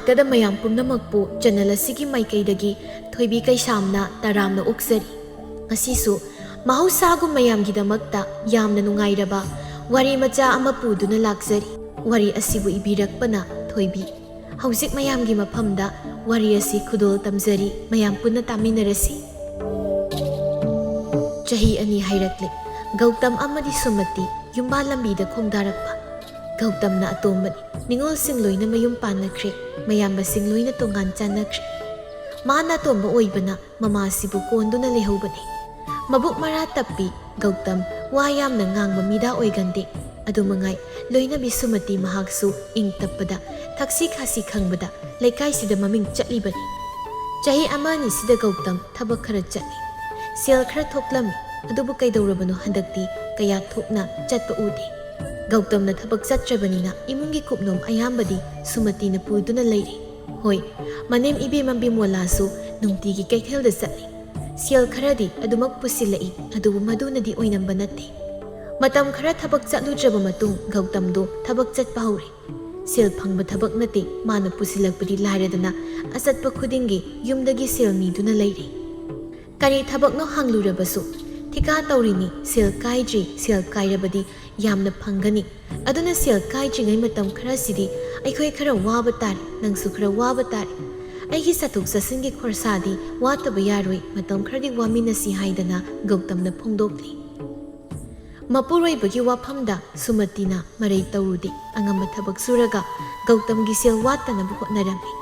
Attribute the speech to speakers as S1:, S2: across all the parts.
S1: ꯃꯛꯇꯗ ꯃꯌꯥꯝ ꯄꯨꯝꯅꯃꯛꯄꯨ ꯆꯦꯅꯦꯜ ꯑꯁꯤꯒꯤ ꯃꯥꯏꯀꯩꯗꯒꯤ ꯊꯣꯏꯕꯤ ꯀꯩꯁꯥꯝꯅ ꯇꯔꯥꯝꯅ ꯑꯣꯛꯆꯔꯤ꯫ ꯉꯁꯤꯁꯨ ꯃꯍꯧꯁꯥꯒꯨꯝ ꯃꯌꯥꯝꯒꯤꯗꯃꯛꯇ ꯌꯥꯝꯅ ꯅꯨꯡꯉꯥꯏꯔꯕ ꯋꯥꯔꯤ ꯃꯆꯥ ꯑꯃ ꯄꯨꯗꯨꯅ ꯂꯥꯛꯆꯔꯤ꯫ ꯋꯥꯔꯤ ꯑꯁꯤꯕꯨ ꯏꯕꯤꯔꯛꯄꯅ ꯊꯣꯏꯕꯤ꯫ ꯍꯧꯖꯤꯛ ꯃꯌꯥꯝꯒꯤ ꯃꯐꯝꯗ ꯋꯥꯔꯤ ꯑꯁꯤ ꯈꯨꯗꯣꯜ ꯇꯝꯖꯔꯤ, ꯃꯌꯥꯝ ꯄꯨꯟꯅ ꯇꯥꯃꯤꯟꯅꯔꯁꯤ꯫ ꯆꯍꯤ 2 ꯍꯥꯏꯔꯛꯂꯦ꯫ ꯒꯧꯇꯝ ꯑꯃꯗꯤ ꯁꯨꯃꯇꯤ ꯌꯨꯝꯕꯥꯜ ꯂꯝꯕꯤꯗ ꯈꯣꯡꯗꯥꯔꯛꯄ꯫ ꯒꯧꯇꯝꯅ ꯑꯇꯣꯝꯕꯅꯤ꯫ ꯅꯤꯡꯉꯣꯜꯁꯤꯡ ꯂꯣꯏꯅ ꯃꯌꯨꯝ ꯄꯥꯟꯅꯈ꯭ꯔꯦ, ꯃꯌꯥꯝꯕꯁꯤꯡ ꯂꯣꯏꯅ ꯇꯣꯉꯥꯟ ꯆꯥꯟꯅꯈ꯭ꯔꯦ꯫ ꯃꯥꯅ ꯑꯇꯣꯝꯕ ꯑꯣꯏꯕꯅ ꯃꯃꯥꯁꯤꯕꯨ ꯀꯣꯟꯗꯨꯅ ꯂꯩꯍꯧꯕꯅꯤ꯫ ꯃꯕꯨꯛ ꯃꯔꯥ ꯇꯞꯄꯤ ꯒꯧꯇꯝ, ꯋꯥ ꯌꯥꯝꯅ ꯉꯥꯡꯕ ꯃꯤꯗꯥ ꯑꯣꯏꯒꯟꯗꯦ꯫ ꯑꯗꯨꯃꯉꯥꯏ ꯂꯣꯏꯅꯕꯤ ꯁꯨꯃꯇꯤ ꯃꯍꯥꯛꯁꯨ ꯏꯪ ꯇꯞꯄꯗ, ꯊꯛꯁꯤ ꯈꯥꯁꯤ ꯈꯪꯕꯗ ꯂꯩꯀꯥꯏꯁꯤꯗ ꯃꯃꯤꯡ ꯆꯠꯂꯤꯕꯅꯤ꯫ ꯆꯍꯤ 1-2 ꯒꯧꯇꯝ ꯊꯕꯛ ꯈꯔ ꯆꯠꯂꯤ, ꯁꯦꯜ ꯈꯔ ꯊꯣꯛꯂꯝꯃꯤ꯫ ꯑꯗꯨꯕꯨ ꯀꯩꯗꯧꯔꯕꯅꯣ ꯍꯟꯗꯛꯇꯤ ꯀꯌꯥ ꯊꯣꯛꯅ ꯆꯠꯄ ꯎꯗꯦ꯫ ꯒꯧꯇꯝꯅ ꯊꯕꯛ ꯆꯠꯇ꯭ꯔꯕꯅꯤꯅ ꯏꯃꯨꯡꯒꯤ ꯀꯨꯞꯅꯣꯝ ꯑꯌꯥꯝꯕꯗꯤ ꯁꯨꯃꯇꯤꯅ ꯄꯨꯗꯨꯅ ꯂꯩꯔꯤ꯫ ꯍꯣꯏ, ꯃꯅꯦꯝ ꯏꯕꯦꯝꯃ ꯕꯤꯃꯣꯂꯥꯁꯨ ꯅꯨꯡꯇꯤꯒꯤ ꯀꯩꯊꯦꯜꯗ ꯆꯠꯂꯤ꯫ ꯁꯦꯜ ꯈꯔꯗꯤ ꯑꯗꯨꯃꯛ ꯄꯨꯁꯤꯜꯂꯛꯏ, ꯑꯗꯨꯕꯨ ꯃꯗꯨꯅꯗꯤ ꯑꯣꯏꯅꯝꯕ ꯅꯠꯇꯦ꯫ ꯃꯇꯝ ꯈꯔ ꯊꯕꯛ ꯆꯠꯂꯨꯗ꯭ꯔꯕ ꯃꯇꯨꯡ ꯒꯧꯇꯝꯗꯣ ꯊꯕꯛ ꯆꯠꯄ ꯍꯧꯔꯦ꯫ ꯁꯦꯜ ꯐꯪꯕ ꯊꯕꯛ ꯅꯠꯇꯦ, ꯃꯥꯅ ꯄꯨꯁꯤꯜꯂꯛꯄꯗꯤ ꯂꯥꯏꯔꯗꯅ ꯑꯆꯠꯄ ꯈꯨꯗꯤꯡꯒꯤ ꯌꯨꯝꯗꯒꯤ ꯁꯦꯜ ꯅꯤꯗꯨꯅ ꯂꯩꯔꯤ꯫ ꯀꯔꯤ ꯊꯕꯛꯅꯣ ꯍꯪꯂꯨꯔꯕꯁꯨ ꯊꯤꯀꯥ ꯇꯧꯔꯤꯅꯤ, ꯁꯦꯜ ꯀꯥꯏꯗ꯭ꯔꯤ, ꯁꯦꯜ ꯀꯥꯏꯔꯕꯗꯤ ꯌꯥꯝꯅ ꯐꯪꯒꯅꯤ, ꯑꯗꯨꯅ ꯁꯦꯜ ꯀꯥꯏꯗ꯭ꯔꯤꯉꯩ ꯃꯇꯝ ꯈꯔꯁꯤꯗꯤ ꯑꯩꯈꯣꯏ ꯈꯔ ꯋꯥꯕ ꯇꯥꯔꯦ, ꯅꯪꯁꯨ ꯈꯔ ꯋꯥꯕ ꯇꯥꯔꯦ꯫ ꯑꯩꯒꯤ ꯆꯠꯊꯣꯛ ꯆꯠꯁꯤꯟꯒꯤ ꯈꯣꯔꯁꯥꯗꯤ ꯋꯥꯠꯇꯕ ꯌꯥꯔꯣꯏ, ꯃꯇꯝ ꯈꯔꯗꯤ ꯋꯥꯃꯤꯟꯅꯁꯤ ꯍꯥꯏꯗꯅ ꯒꯧꯇꯝꯅ ꯐꯣꯡꯗꯣꯛꯂꯤ꯫ ꯃꯄꯨꯔꯣꯏꯕꯒꯤ ꯋꯥꯐꯝꯗ ꯁꯨꯃꯇꯤꯅ ꯃꯔꯩ ꯇꯧꯔꯨꯗꯦ꯫ ꯑꯉꯝꯕ ꯊꯕꯛ ꯁꯨꯔꯒ ꯒꯧꯇꯝꯒꯤ ꯁꯦල් ꯋꯥꯠꯇꯅꯕ ꯍꯣꯠꯅꯔꯝꯃꯤ꯫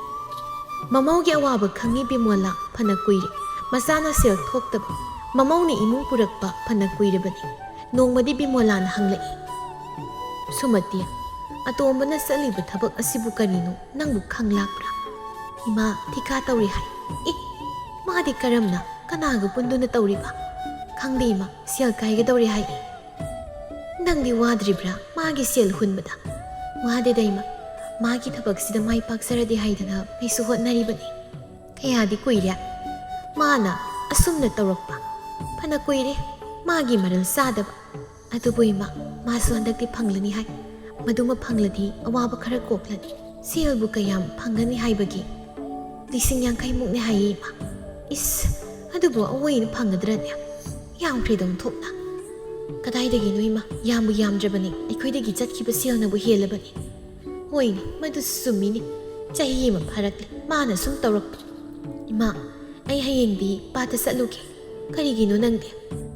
S1: ꯃꯃꯧꯒꯤ ꯑꯋꯥꯕ ꯈꯪꯉꯤ ꯕꯤꯃꯣꯂꯥ ꯐꯅ ꯀꯨꯏꯔꯦ, ꯃꯆꯥꯅ ꯁꯦꯜ ꯊꯣꯛꯇꯕ꯫ ꯃꯃꯧꯅ ꯏꯃꯨꯡ ꯄꯨꯔꯛꯄ ꯐꯅ ꯀꯨꯏꯔꯕꯅꯤ꯫ ꯅꯣꯡꯃꯗꯤ ꯕꯤꯃꯣꯂꯥꯅ ꯍꯪꯂꯛꯏ, ꯁꯨꯃꯇꯤ, ꯑꯇꯣꯝꯕꯅ ꯆꯠꯂꯤꯕ ꯊꯕꯛ ꯑꯁꯤꯕꯨ ꯀꯔꯤꯅꯣ, ꯅꯪꯕꯨ ꯈꯪꯂꯥꯛꯄ꯭ꯔꯥ? ꯏꯃꯥ ꯊꯤꯀꯥ ꯇꯧꯔꯤ ꯍꯥꯏ꯫ ꯃꯥꯗꯤ ꯀꯔꯝꯅ, ꯀꯅꯥꯒ ꯄꯨꯟꯗꯨꯅ ꯇꯧꯔꯤꯕ? ꯈꯪꯗꯦ ꯏꯃꯥ, ꯁꯦꯜ ꯀꯥꯏꯒꯗꯧꯔꯦ ꯍꯥꯏ꯫ ꯅꯪꯗꯤ ꯋꯥꯗ꯭ꯔꯤꯕ꯭ꯔꯥ ꯃꯥꯒꯤ ꯁꯦꯜ ꯍꯨꯟꯕꯗ? ꯋꯥꯗꯦꯗ ꯏꯃꯥ, ꯃꯥꯒꯤ ꯊꯕꯛꯁꯤꯗ ꯃꯥꯏ ꯄꯥꯛꯆꯔꯗꯤ ꯍꯥꯏꯗꯅ ꯑꯩꯁꯨ ꯍꯣꯠꯅꯔꯤꯕꯅꯤ꯫ ꯀꯌꯥꯗꯤ ꯀꯨꯏꯔꯦ ꯃꯥꯅ ꯑꯁꯨꯝꯅ ꯇꯧꯔꯛꯄ? ꯐꯅ ꯀꯨꯏꯔꯦ ꯃꯥꯒꯤ ꯃꯔꯜ ꯆꯥꯗꯕ꯫ ꯑꯗꯨꯕꯨ ꯏꯃꯥ, ꯃꯥꯁꯨ ꯍꯟꯗꯛꯇꯤ ꯐꯪꯂꯅꯤ ꯍꯥꯏ꯫ ꯃꯗꯨꯃ ꯐꯪꯂꯗꯤ ꯑꯋꯥꯕ ꯈꯔ ꯀꯣꯛꯂꯅꯤ꯫ ꯁꯦꯜꯕꯨ ꯀꯌꯥꯝ ꯐꯪꯒꯅꯤ ꯍꯥꯏꯕꯒꯤ? 50,000ꯃꯨꯛꯅꯦ ꯍꯥꯏꯌꯦ ꯏꯃꯥ꯫ ꯏꯁ, ꯑꯗꯨꯕꯨ ꯑꯋꯣꯏꯅ ꯐꯪꯒꯗ꯭ꯔꯅꯦ? ꯌꯥꯝꯈ꯭ꯔꯦꯗ ꯑꯣꯟꯊꯣꯛꯅ꯫ ꯀꯗꯥꯏꯗꯒꯤꯅꯣ ꯏꯃꯥ, ꯌꯥꯝꯕꯨ ꯌꯥꯝꯗ꯭ꯔꯕꯅꯤ, ꯑꯩꯈꯣꯏꯗꯒꯤ ꯆꯠꯈꯤꯕ ꯁꯦꯜꯅꯕꯨ ꯍꯦꯜꯂꯕꯅꯤ꯫ ꯍꯣꯏꯅꯦ, ꯃꯗꯨꯁꯨ ꯆꯨꯝꯃꯤꯅꯤ꯫ ꯆꯍꯤ ꯑꯃ ꯐꯥꯔꯛꯂꯦ ꯃꯥꯅ ꯁꯨꯝ ꯇꯧꯔꯛꯄ꯫ ꯏꯃꯥ, ꯑꯩ ꯍꯌꯦꯡꯗꯤ ꯄꯥꯠꯇ ꯆꯠꯂꯨꯒꯦ꯫ ꯀꯔꯤꯒꯤꯅꯣ ꯅꯪꯗꯤ?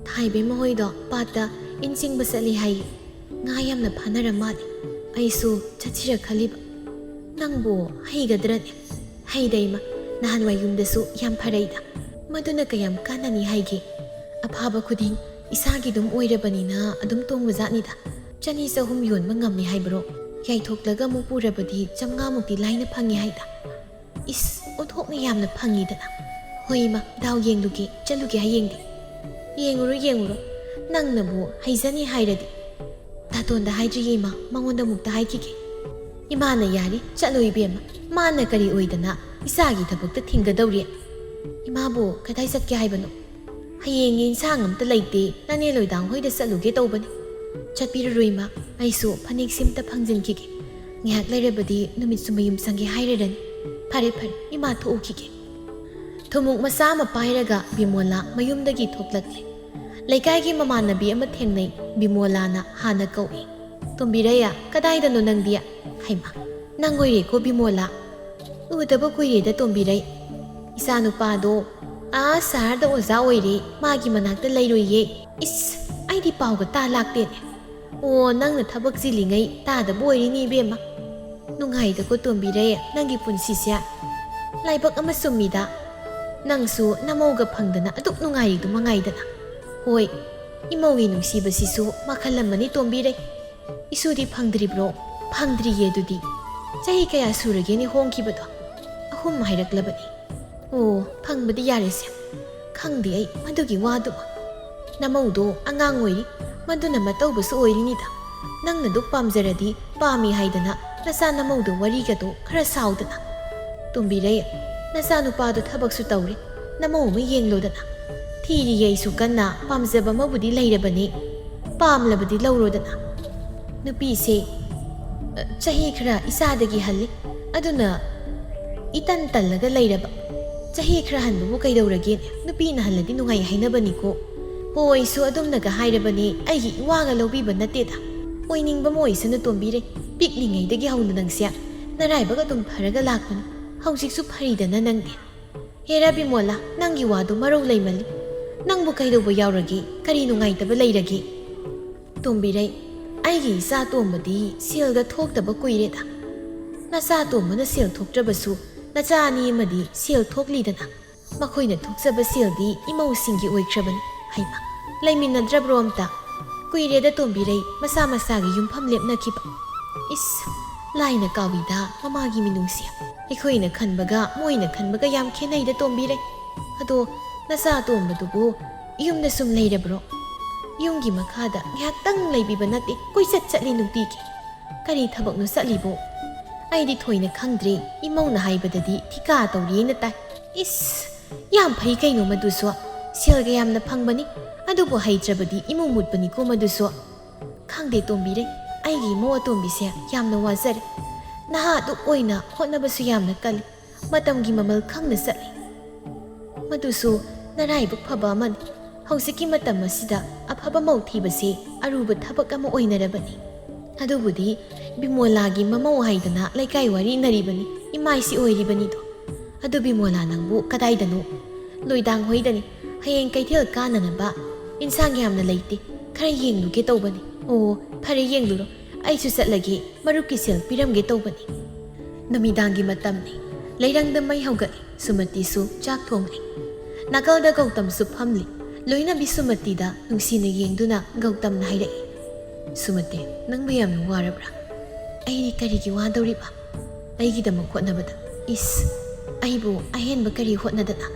S1: ꯊꯥꯏꯕꯦꯝꯃ ꯍꯣꯏꯗꯣ ꯄꯥꯠꯇ ꯏꯟ ꯆꯤꯡꯕ ꯆꯠꯂꯤ ꯍꯥꯏꯌꯦ, ꯉꯥ ꯌꯥꯝꯅ ꯐꯥꯅꯔ ꯃꯥꯜꯂꯦ꯫ ꯑꯩꯁꯨ ꯆꯠꯁꯤꯔ ꯈꯜꯂꯤꯕ꯫ ꯅꯪꯕꯨ ꯍꯩꯒꯗ꯭ꯔꯅꯦ? ꯍꯩꯗ ꯏꯃꯥ, ꯅꯍꯥꯟꯋꯥꯏ ꯌꯨꯝꯗꯁꯨ ꯌꯥꯝ ꯐꯔꯛꯏꯗ꯫ ꯃꯗꯨꯅ ꯀꯌꯥꯝ ꯀꯥꯟꯅꯅꯤ ꯍꯥꯏꯒꯦ? ꯑꯐꯥꯕ ꯈꯨꯗꯤꯡ ꯏꯁꯥꯒꯤ ꯑꯗꯨꯝ ꯑꯣꯏꯔꯕꯅꯤꯅ ꯑꯗꯨꯝ ꯇꯣꯡꯕ ꯖꯥꯠꯅꯤꯗ꯫ 200-300 ꯌꯣꯟꯕ ꯉꯝꯃꯤ ꯍꯥꯏꯕ꯭ꯔꯣ? ꯌꯥꯏꯊꯣꯛꯂꯒ ꯑꯃꯨꯛ ꯄꯨꯔꯕꯗꯤ 500ꯃꯨꯛꯇꯤ ꯂꯥꯏꯅ ꯐꯪꯉꯤ ꯍꯥꯏꯗ꯫ ꯏꯁ, ꯑꯣꯟꯊꯣꯛꯅ ꯌꯥꯝꯅ ꯐꯪꯉꯤꯗꯅ꯫ ꯍꯣꯏ ꯏꯃꯥ, ꯗꯥꯎ ꯌꯦꯡꯂꯨꯒꯦ, ꯆꯠꯂꯨꯒꯦ ꯍꯌꯦꯡꯗꯤ꯫ ꯌꯦꯡꯉꯨꯔꯣ ꯌꯦꯡꯉꯨꯔꯣ, ꯅꯪꯅꯕꯨ ꯍꯩꯖꯅꯤ ꯍꯥꯏꯔꯗꯤ꯫ ꯗꯥꯇꯣꯟꯗ ꯍꯥꯏꯗ꯭ꯔꯤꯌꯦ ꯏꯃꯥ, ꯃꯉꯣꯟꯗ ꯑꯃꯨꯛꯇ ꯍꯥꯏꯈꯤꯒꯦ꯫ ꯏꯃꯥꯅ ꯌꯥꯔꯤ, ꯆꯠꯂꯣ ꯏꯕꯦꯝꯃ, ꯃꯥꯅ ꯀꯔꯤ ꯑꯣꯏꯗꯅ ꯏꯆꯥꯒꯤ ꯊꯕꯛꯇ ꯊꯤꯡꯒꯗꯧꯔꯤ? ꯏꯃꯥꯕꯨ ꯀꯗꯥꯏ ꯆꯠꯀꯦ ꯍꯥꯏꯕꯅꯣ? ꯍꯌꯦꯡꯒꯤ ꯏꯟꯁꯥꯡ ꯑꯝꯇ ꯂꯩꯇꯦ, ꯅꯅꯦ ꯂꯣꯏꯗꯥꯡ ꯍꯣꯏꯗ ꯆꯠꯂꯨꯒꯦ ꯇꯧꯕꯅꯤ꯫ ꯆꯠꯄꯤꯔꯔꯣꯏ ꯏꯃꯥ, ꯑꯩꯁꯨ ꯐꯅꯦꯛ ꯁꯤꯝꯇ ꯐꯪꯖꯤꯟꯈꯤꯒꯦ꯫ ꯉꯥꯏꯍꯥꯛ ꯂꯩꯔꯕꯗꯤ ꯅꯨꯃꯤꯠꯁꯨ ꯃꯌꯨꯝ ꯆꯪꯒꯦ ꯍꯥꯏꯔꯔꯅꯤ꯫ ꯐꯔꯦ ꯐꯔꯦ, ꯏꯃꯥ ꯊꯣꯛꯎꯈꯤꯒꯦ꯫ ꯊꯨꯃꯣꯛ ꯃꯆꯥ ꯑꯃ ꯄꯥꯏꯔꯒ ꯕꯤꯃꯣꯂꯥ ꯃꯌꯨꯝꯗꯒꯤ ꯊꯣꯛꯂꯛꯂꯦ꯫ ꯂꯩꯀꯥꯏꯒꯤ ꯃꯃꯥꯟꯅꯕꯤ ꯑꯃ ꯊꯦꯡꯅꯩ꯫ ꯕꯤꯃꯣꯂꯥꯅ ꯍꯥꯟꯅ ꯀꯧꯏ, ꯇꯣꯝꯕꯤꯔꯩꯌꯥ, ꯀꯗꯥꯏꯗꯅꯣ ꯅꯪꯗꯤ? ꯍꯩꯃꯥ, ꯅꯪ ꯑꯣꯏꯔꯦꯀꯣ ꯕꯤꯃꯣꯂꯥ, ꯎꯗꯕ ꯀꯨꯏꯔꯦꯗ ꯇꯣꯝꯕꯤꯔꯩ꯫ ꯏꯆꯥꯅꯨꯄꯥꯗꯣ ꯁꯍꯔꯗ ꯑꯣꯖꯥ ꯑꯣꯏꯔꯦ, ꯃꯥꯒꯤ ꯃꯅꯥꯛꯇ ꯂꯩꯔꯣꯏꯌꯦ꯫ ꯏꯁ, ꯑꯩꯗꯤ ꯄꯥꯎꯒ ꯇꯥ ꯂꯥꯛꯇꯦꯅꯦ꯫ ꯑꯣ, ꯅꯪꯅ ꯊꯕꯛ ꯆꯤꯜꯂꯤꯉꯩ ꯇꯥꯗꯕ ꯑꯣꯏꯔꯤꯅꯤ ꯏꯕꯦꯝꯃ꯫ ꯅꯨꯡꯉꯥꯏꯗꯀꯣ ꯇꯣꯝꯕꯤꯔꯩ, ꯅꯪꯒꯤ ꯄꯨꯟꯁꯤꯁꯦ꯫ ꯂꯥꯏꯕꯛ ꯑꯃ ꯆꯨꯝꯃꯤꯗ, ꯅꯪꯁꯨ ꯅꯃꯧꯒ ꯐꯪꯗꯅ ꯑꯗꯨꯛ ꯅꯨꯡꯉꯥꯏꯔꯤꯗꯨ ꯃꯉꯥꯏꯗꯅ꯫ ꯍꯣꯏ, ꯏꯃꯧꯒꯤ ꯅꯨꯡꯁꯤꯕꯁꯤꯁꯨ ꯃꯈꯜ ꯑꯃꯅꯤ ꯇꯣꯝꯕꯤꯔꯩ꯫ ꯏꯁꯨꯗꯤ ꯐꯪꯗ꯭ꯔꯤꯕ꯭ꯔꯣ? ꯐꯪꯗ꯭ꯔꯤꯌꯦ ꯑꯗꯨꯗꯤ꯫ ꯆꯍꯤ ꯀꯌꯥ ꯁꯨꯔꯒꯦꯅꯦ ꯍꯣꯡꯈꯤꯕꯗꯣ? 3 ꯍꯥꯏꯔꯛꯂꯕꯅꯤ꯫ ꯑꯣ, ꯐꯪꯕꯗꯤ ꯌꯥꯔꯦꯁꯦ꯫ ꯈꯪꯗꯦ ꯑꯩ ꯃꯗꯨꯒꯤ ꯋꯥꯗꯨꯃ꯫ ꯅꯃꯧꯗꯣ ꯑꯉꯥꯡ ꯑꯣꯏꯔꯤ, ꯃꯗꯨꯅ ꯃꯇꯧꯕꯁꯨ ꯑꯣꯏꯔꯤꯅꯤꯗ꯫ ꯅꯪꯅ ꯗꯨꯛ ꯄꯥꯝꯖꯔꯗꯤ ꯄꯥꯝꯃꯤ ꯍꯥꯏꯗꯅ ꯅꯆꯥ ꯅꯃꯧꯗꯣ ꯋꯥꯔꯤꯒꯗꯣ ꯈꯔ ꯁꯥꯎꯗꯅ꯫ ꯇꯣꯝꯕꯤꯔꯩ, ꯅꯆꯥꯅꯨꯄꯥꯗꯣ ꯊꯕꯛꯁꯨ ꯇꯧꯔꯤ, ꯅꯃꯧ ꯑꯃ ꯌꯦꯡꯂꯣꯗꯅ꯫ ꯊꯤꯔꯤꯌꯦ ꯑꯩꯁꯨ ꯀꯟꯅ, ꯄꯥꯝꯖꯕ ꯑꯃꯕꯨꯗꯤ ꯂꯩꯔꯕꯅꯤ, ꯄꯥꯝꯂꯕꯗꯤ ꯂꯧꯔꯣꯗꯅ꯫ ꯅꯨꯄꯤꯁꯦ ꯆꯍꯤ ꯈꯔ ꯏꯆꯥꯗꯒꯤ ꯍꯜꯂꯤ, ꯑꯗꯨꯅ itan tallaga leiraba chahi khra hanbu kaidawrage nupi na haladi nungai hainabani ko Hoisu adumnaga hairabani aigi iwaga lawbiba nateda oiningba moisana tombire piklingaidagi hauna nangsia naraibaga dum pharaga lakpani hausiksu pharidana nangde hera bimola nangi wadu marau leimali nangbu kaidawba yaurage kari nungaitaba leirage tombire aigi isa tombadi silga thoktaba kuireda nasa tombana sil thoktrabasu nacha ani amadi sil thoklidana makhoina thokjaba sildi imausingi oikrabani haima laiminadrabro amta kuireda tombirei masa masagi yumpham lepnakiba is laina kawida mamagi minungsia ekhoina khanbaga moina khanbaga yam khenaida tombirei ado nasa tombadubu yumna sum leirabro yumgi makhada ngyaktang leibiba nate koisat chatli nutiki kari thabakno satlibo aidi thoina khangdri imauna haibadadi thika tawri na tai is yam phai kaino maduso silga yamna phangbani adubo haitrabadi imu mutbani ko maduso khangde tombire aigi mo tombise yamna wazare naha du oina hotnabasu yamna kali matamgi mamal khangna satli maduso narai buk phaba man hausiki matam asida aphaba mau thibase aruba thabak ama oinarabani adubudi bimolagi mamau haidana laikai wari naribani imaisi oiribani do adu bimola nangbu kadaidanu loidang hoidani hayeng kaithel kananaba insang yamna leite khara yengluge tawbani o phare yengluro aisu satlage maruki sel piramge tawbani namidangi matamni leirangda mai haugai sumati su chak thongli nakalda gautam su phamli loina bisumati da nungsina yengduna gautam na hairai sumati nangba yamna warabra aini karigi wadawriba aigidama khotnabada is aibu ahenba kari hotnadana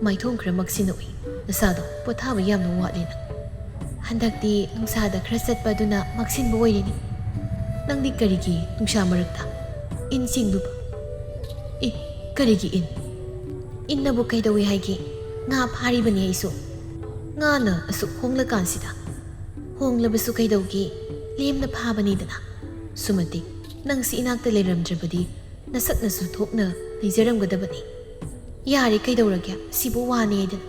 S1: maithong khra maksina ui nasado pothaba yamna watlena handakti nungsada khra satpaduna maksinba oirini nangdi karigi nungsa marakta in singduba karigi innabu kaidawi haigi nga pharibani aisu nga na asu hongla kansida honglabasu kaidawgi lemna phabani dana sumati nangsi inakta leiramdrabadi nasaknasu thokna leijaramgadabani yari kaidawragya sibu wani aidana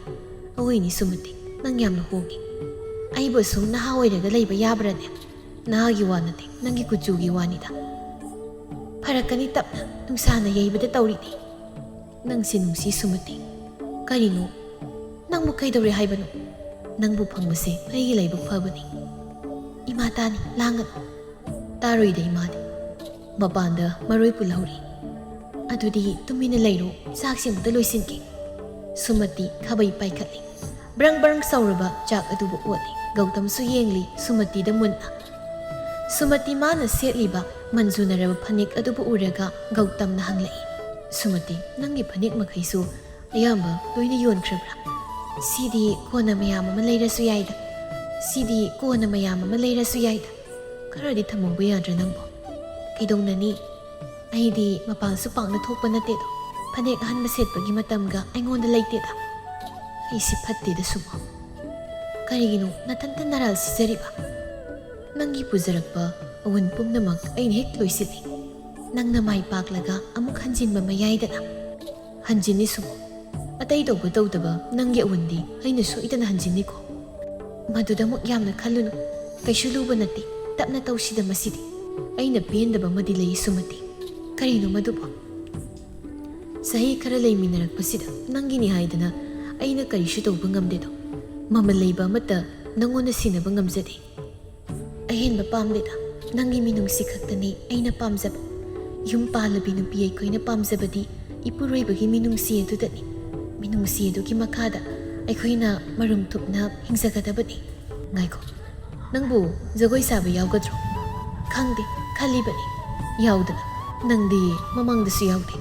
S1: awaini sumati nang yamna hongi aibu sum naha oiraga leiba yabrane nahagi wanate nangi kuchugi wanida pharakani tapna nungsana yaibada tawridi nangsi nungsi sumati karino nangbu kaidawre haibano nangbu phangmase aigi leiba phabani imatani langano taroida imadi mapanda maroi pulahuri adudi tumina leiro saksimda loisinki sumati khabai paikhatli brang brang sauraba chak adubu oti gautam su yengli sumati da munna sumati mana setliba manjunaraba phanik adubu uraga gautam na hanglai sumati nangi phanik makhaisu ayamba loina yonkrabra sidi kona mayam ama leirasu yaida sidi kona mayam ama leirasu yaida karadi thamobu yadra nangbo kaidongnani aidi mapansu pangna thokpa natedo phanek ahanba setpagi matamga aingonda leiteda aisi phatteda sumo karigino nathanta naral sijariba nangi pujarakpa awun pumnamak aina hek loisili nangna mai paklaga amuk hanjinba mayaidana hanjini sumo atai tawba tawdaba nangi awundi aina soidana hanjini ko maduda muk yamna khallunu kaisu luba nate tapna tawsida masidi aina pendaba madi lei sumati karino madubo sahi khara leiminarakpasida nangini haidana aina karisu tawba ngamdedo mama leiba mata nangona sinaba ngamjade ahenba pamleda nangi minungsi khaktani aina pamjaba yum palabi nupi aikoina pamjabadi ipuroibagi minungsi adudani minungsi adugi makhada aikoina marum thupna hingjagadabani ngaiko nangbu jagoi saba yawgadro khangde khalibani yawdana nangdi mamangdasu yawde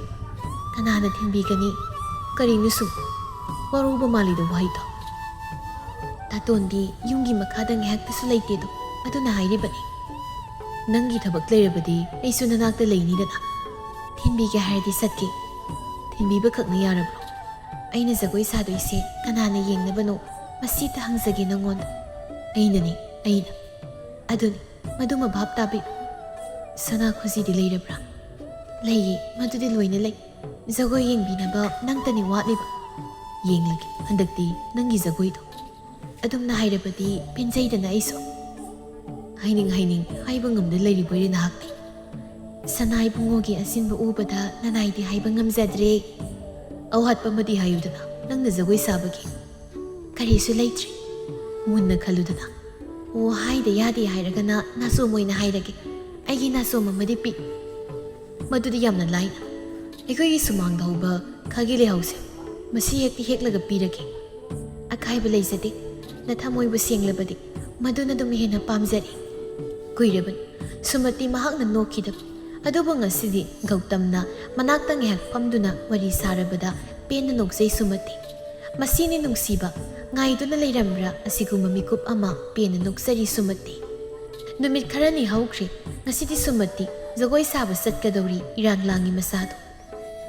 S1: kanana thinbigani karinu waruba malida waito tatondi yungi makhada ngahaktasu leitedo aduna hairibani nangi thabak leirabadi aisu nanakta leinidana thinbige hardi satke thinbiba khakna yarabro aina jagoi sadoise kanana yengnabano masita hangjage nangonda aina aduni maduma bhab tabi sana khuji di leirabra leiye madudi loina lei Jagoi yengbinaba nangtani watliba. Yenglagi handakti nangi jagoido. Adumna hairabadi penjaidana aiso. Haining haiba ngamda lairiboire nahakti. Sanai bungogi asinba ubada nanaidi haiba ngamjadre. Awhatpa madi hayudana nangna jagoi sabagi. Karisu leitri. Munna khaludana. O haida yadi hairagana naso moina hairage. Aigi naso mamadi pi. Madudi yamna laina. Aikoi sumang dauba khagi le hause. Masi hekti heklaga pirage. Akhaiba leisade. Nathamoibu senglabadi. Maduna dum hena pamjari. Kuiraban. Sumati mahakna nokidab. Adubo ngasidi Gautamna manaktang hek pamduna wari sarabada pena noksay Sumati. Masini nungsiba ngaiduna leiramra asiguma mikup ama pena noksari Sumati. Numit karani haukri ngasidi Sumati jagoi saba satkadauri irang langi masado.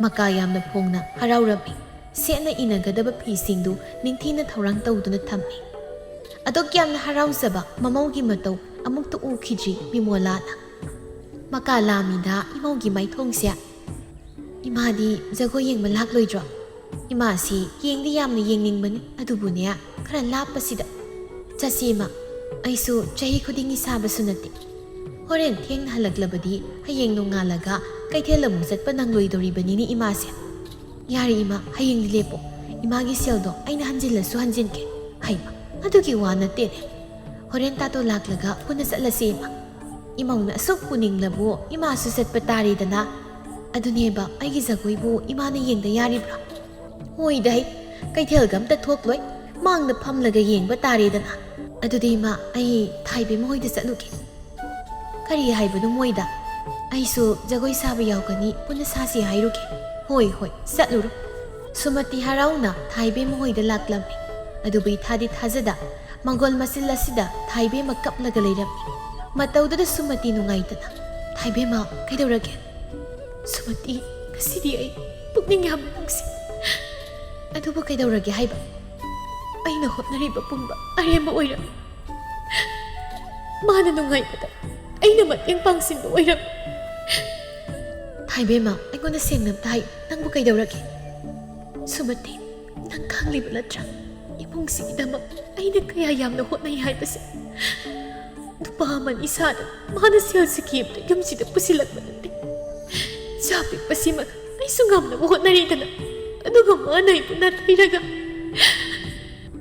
S1: Makayamna phongna haraurami sena inagadaba pisingdu ningthina thaurang tawduna thammi. Adokyamna harauzaba mamaugi matau amuktu ukhidri Bimolana. Makalamida imaugi maithongsia. Imadi jagoi yengba lakloidro. Imasi yengdi yamna yengningmani adubune khara lapasida. Chasima aisu chahi khudingi sabasu nati. Horen thengna halaklabadi hayeng nongalaga kaithelamu satpa nangloidoribani ni imase. Yari ima hayeng lepo. Imagi seldo aina hanjillasu hanjinke. Haima adugi wana tene. Horen tato laklaga puna satlasi ima. Imauna asok puning labo ima susat patari dana aduneba aigi jagoibu imana yengda yaribra hoi dai kaithel gam ta thokloi mangna phamlaga yengba tari dana adudi ma ai thaibe moida satluke kari haibadu moida aisu jagoi saba yaukani puna sasi hairuke hoi satluru Sumati harauna thaibe moida laklami adubi thadi thajada mangol masilasida thaibe makaplaga leirammi Matauda Sumati nungaitana. Thaibe ma kaidorage. Sumati kasidi ai pukning yam nungsi. Aduba kaidorage haiba. Aina hotnariba pumba aremba oiram. Mana nungaibada. Aina matyang pangsinba oiram. Thaibe ma aigona sengnam tai nangbu kaidorage. Sumati nang khangliba natra. Imungsigidama aina kaya yamna hotnai haibase. Nupaman isada mana sel sikimda yumsida pusilakmanati. Sapik pasimak ay sungamna hotnaritana. Aduga mana ipuna tairaga.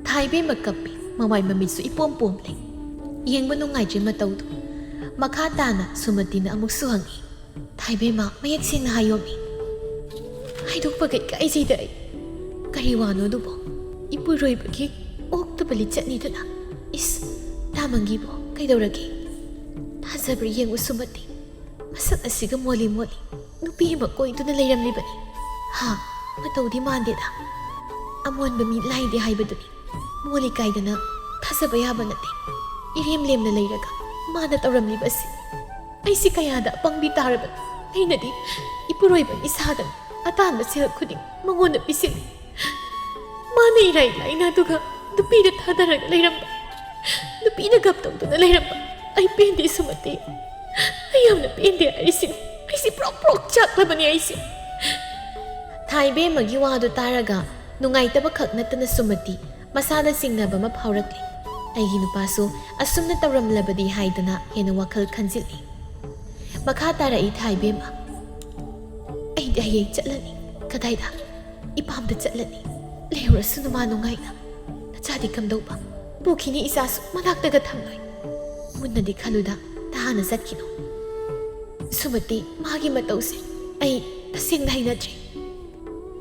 S1: Thaibe makapi mamay mamitsu ipompomle. Yengba nungaidri matawdo. Makatana Sumatina amuk suhangi. Thaibe ma mayak sing na hayomi. Haidok pagay ka isida ay. Kariwano dubo. Ipuroy bagi okta balitsa nitana. Is tamangi bo. Kaidoragi thajabri yengu Sumati masak asiga moli nupi ma koiduna leiramlibani ha matawdi mandeda amonba mi laide haibaduni moli kaidana thajaba yaba nate irem lemna leiraga mana tawramlibasi aisi kayada pangbi taraba ainadi ipuroiban isadan atanda sel khuding mangona pisil mana irai laina duga nupi da thadaraga leiramba Nupina gaptong to na leiramba ay pende Sumati. Ayam na pende aisi prok chaklaba ni aisi. Thaibe magiwado taraga nungaitaba khaknatana Sumati masada singnaba mapaurakli. Aigi nupaso asumna tawramlabadi haidana hena wakhal khanjilni. Makha tarai Thaibe ma. Aidi hayeng chatlani kadaida ipamda chatlani. Leurasu numa nungaina. Nachadi kamdauba. Bukini isasu manaktaga thamloi. Munnadi khaluda tahana zatkino. Sumati magi matause ai taseng hainadre.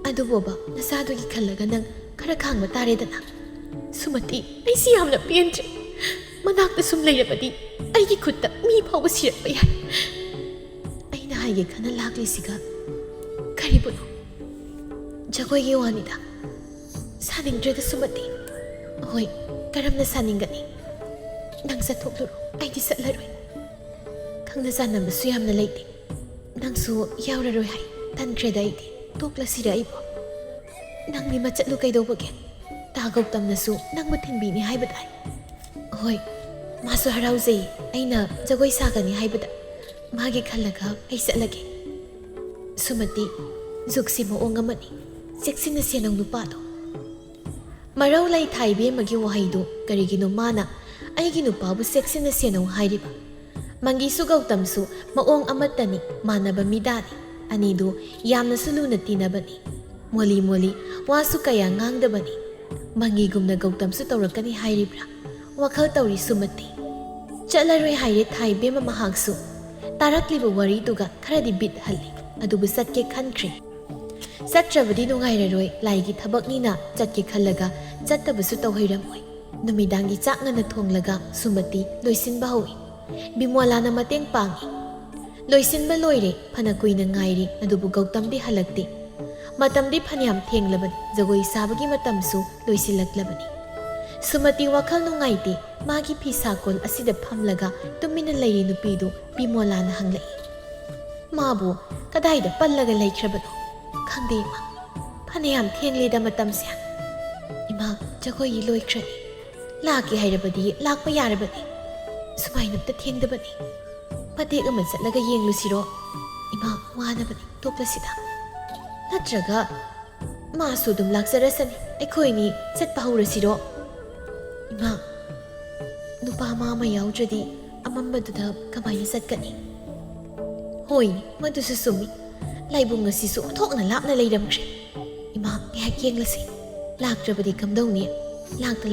S1: Aduboba nasadugi khallaga nang khara khangba taredana. Sumati ai si yamna pientre. Manakta sum leirabadi aigi khutta mi phawba sirakpa yai. Aina haige khana lakli siga karibuno. Jagoi ge wanida. Saningdreda Sumati. Hoi karamna saningani nang sathokluro aidi satlaroi khangna sanamba su yamna leite nang su yauraroi hai tankreda aidi topla sira ibo nang mi machatlu kaidobage ta Gautamna su nang mathinbi ni haibadai hoi masu harauzei aina jagoi sagani haibada magi khallaga ai satlage Sumati ꯖꯨꯛꯁꯤ ꯃꯑꯣꯡ ꯑꯃꯅꯤ ꯆꯦꯛꯁꯤꯟꯅ ꯁꯦꯟꯅꯧ ꯅꯨꯄꯥꯗꯣ ꯃꯔꯧ ꯂꯩ ꯊꯥꯏꯕꯦꯝꯃꯒꯤ ꯋꯥꯍꯩꯗꯨ ꯀꯔꯤꯒꯤꯅꯣ ꯃꯥꯅ ꯑꯩꯒꯤ ꯅꯨꯄꯥꯕꯨ ꯆꯦꯛꯁꯤꯟꯅ ꯁꯦꯟꯅꯧ ꯍꯥꯏꯔꯤꯕ ꯃꯪꯒꯤꯁꯨ ꯒꯧꯇꯝꯁꯨ ꯃꯑꯣꯡ ꯑꯃꯠꯇꯅꯤ ꯃꯥꯟꯅꯕ ꯃꯤꯗꯥꯅꯤ ꯑꯅꯤꯗꯨ ꯌꯥꯝꯅꯁꯨ ꯂꯨꯅ ꯇꯤꯟꯅꯕꯅꯤ ꯃꯣꯂꯤ ꯃꯣꯂꯤ ꯋꯥꯁꯨ ꯀꯌꯥ ꯉꯥꯡꯗꯕꯅꯤ ꯃꯪꯒꯤꯒꯨꯝꯅ ꯒꯧꯇꯝꯁꯨ ꯇꯧꯔꯛꯀꯅꯤ ꯍꯥꯏꯔꯤꯕ꯭ꯔꯥ ꯋꯥꯈꯜ ꯇꯧꯔꯤ ꯁꯨꯃꯇꯤ ꯆꯠꯂꯔꯣꯏ ꯍꯥꯏꯔꯦ ꯊꯥꯏꯕꯦꯝꯃ ꯃꯍꯥꯛꯁꯨ ꯇꯥꯔꯛꯂꯤꯕ ꯋꯥꯔꯤꯗꯨꯒ ꯈꯔꯗꯤ ꯕꯤꯠ ꯍꯜꯂꯤ ꯑꯗꯨꯕꯨ ꯆꯠꯀꯦ ꯈꯟꯈ꯭ꯔꯦ ꯆꯠꯇ꯭ꯔꯕꯗꯤ ꯅꯨꯡꯉꯥꯏꯔꯔꯣꯏ ꯂꯥꯏꯒꯤ ꯊꯕꯛꯅꯤꯅ ꯆꯠꯀꯦ ꯈꯜꯂꯒ ꯆꯠꯇꯕꯁꯨ ꯇꯧꯍꯩꯔꯝꯃꯣꯏ ꯅꯨꯃꯤꯗꯥꯡꯒꯤ ꯆꯥꯛ ꯉꯟꯅ ꯊꯣꯡꯂꯒ ꯁꯨꯃꯇꯤ ꯂꯣꯏꯁꯤꯟꯕ ꯍꯧꯏ ꯕꯤꯃꯣꯂꯥꯅ ꯃꯇꯦꯡ ꯄꯥꯡꯏ ꯂꯣꯏꯁꯤꯟꯕ ꯂꯣꯏꯔꯦ ꯐꯅ ꯀꯨꯏꯅ ꯉꯥꯏꯔꯤ ꯑꯗꯨꯕꯨ ꯒꯧꯇꯝꯗꯤ ꯍꯜꯂꯛꯇꯦ ꯃꯇꯝꯗꯤ ꯐꯅꯌꯥꯝ ꯊꯦꯡꯂꯕꯅꯤ ꯖꯒꯣꯏ ꯁꯥꯕꯒꯤ ꯃꯇꯝꯁꯨ ꯂꯣꯏꯁꯤꯜꯂꯛꯂꯕꯅꯤ ꯁꯨꯃꯇꯤ ꯋꯥꯈꯜ ꯅꯨꯡꯉꯥꯏꯇꯦ ꯃꯥꯒꯤ ꯐꯤꯁꯥꯀꯣꯜ ꯑꯁꯤꯗ ꯐꯝꯂꯒ ꯇꯨꯃꯤꯟꯅ ꯂꯩꯔꯤ ꯅꯨꯄꯤꯗꯨ ꯕꯤꯃꯣꯂꯥꯅ ꯍꯪꯂꯛꯏ ꯃꯥꯕꯨ ꯀꯗꯥꯏꯗ ꯄꯜꯂꯒ ꯂꯩꯈ꯭ꯔꯕꯅꯣ ꯈꯪꯗꯦ ꯏꯃꯥ ꯐꯅꯌꯥꯝ ꯊꯦꯡꯂꯦꯗ ꯃꯇꯝꯁꯦ ꯏꯃꯥ ꯖꯒꯣꯏꯒꯤ ꯂꯣꯏꯈ꯭ꯔꯅꯤ ꯂꯥꯛꯀꯦ ꯍꯥꯏꯔꯕꯗꯤ ꯂꯥꯛꯄ ꯌꯥꯔꯕꯅꯤ ꯁꯨꯃꯥꯏꯅꯝꯇ ꯊꯦꯡꯗꯕꯅꯤ ꯃꯇꯦꯛ ꯑꯃ ꯆꯠꯂꯒ ꯌꯦꯡꯂꯨꯁꯤꯔꯣ ꯏꯃꯥ ꯋꯥꯅꯕꯅꯤ ꯇꯣꯛꯂꯁꯤꯗ ꯅꯠꯇ꯭ꯔꯒ ꯃꯥꯁꯨ ꯑꯗꯨꯝ ꯂꯥꯛꯆꯔꯁꯅꯤ ꯑꯩꯈꯣꯏꯅꯤ ꯆꯠꯄ ꯍꯧꯔꯁꯤꯔꯣ ꯏꯃꯥ ꯅꯨꯄꯥ ꯑꯃ ꯌꯥꯎꯗ꯭ꯔꯗꯤ ꯑꯃꯝꯕꯗꯨꯗ ꯀꯃꯥꯏꯅ ꯆꯠꯀꯅꯤ ꯍꯣꯏꯅꯦ ꯃꯗꯨꯁꯨ ꯆꯨꯝꯃꯤ ꯂꯥꯏꯕꯨꯡ ꯑꯁꯤꯁꯨ ꯑꯣꯟꯊꯣꯛꯅ ꯂꯥꯞꯅ ꯂꯩꯔꯝꯈ꯭ꯔꯦ ꯏꯃꯥ ꯉꯥꯏꯍꯥꯛ ꯌꯦꯡꯂꯁꯤ ꯂꯥꯛꯇ꯭ꯔꯕꯗꯤ ꯀꯝꯗꯧꯅꯤ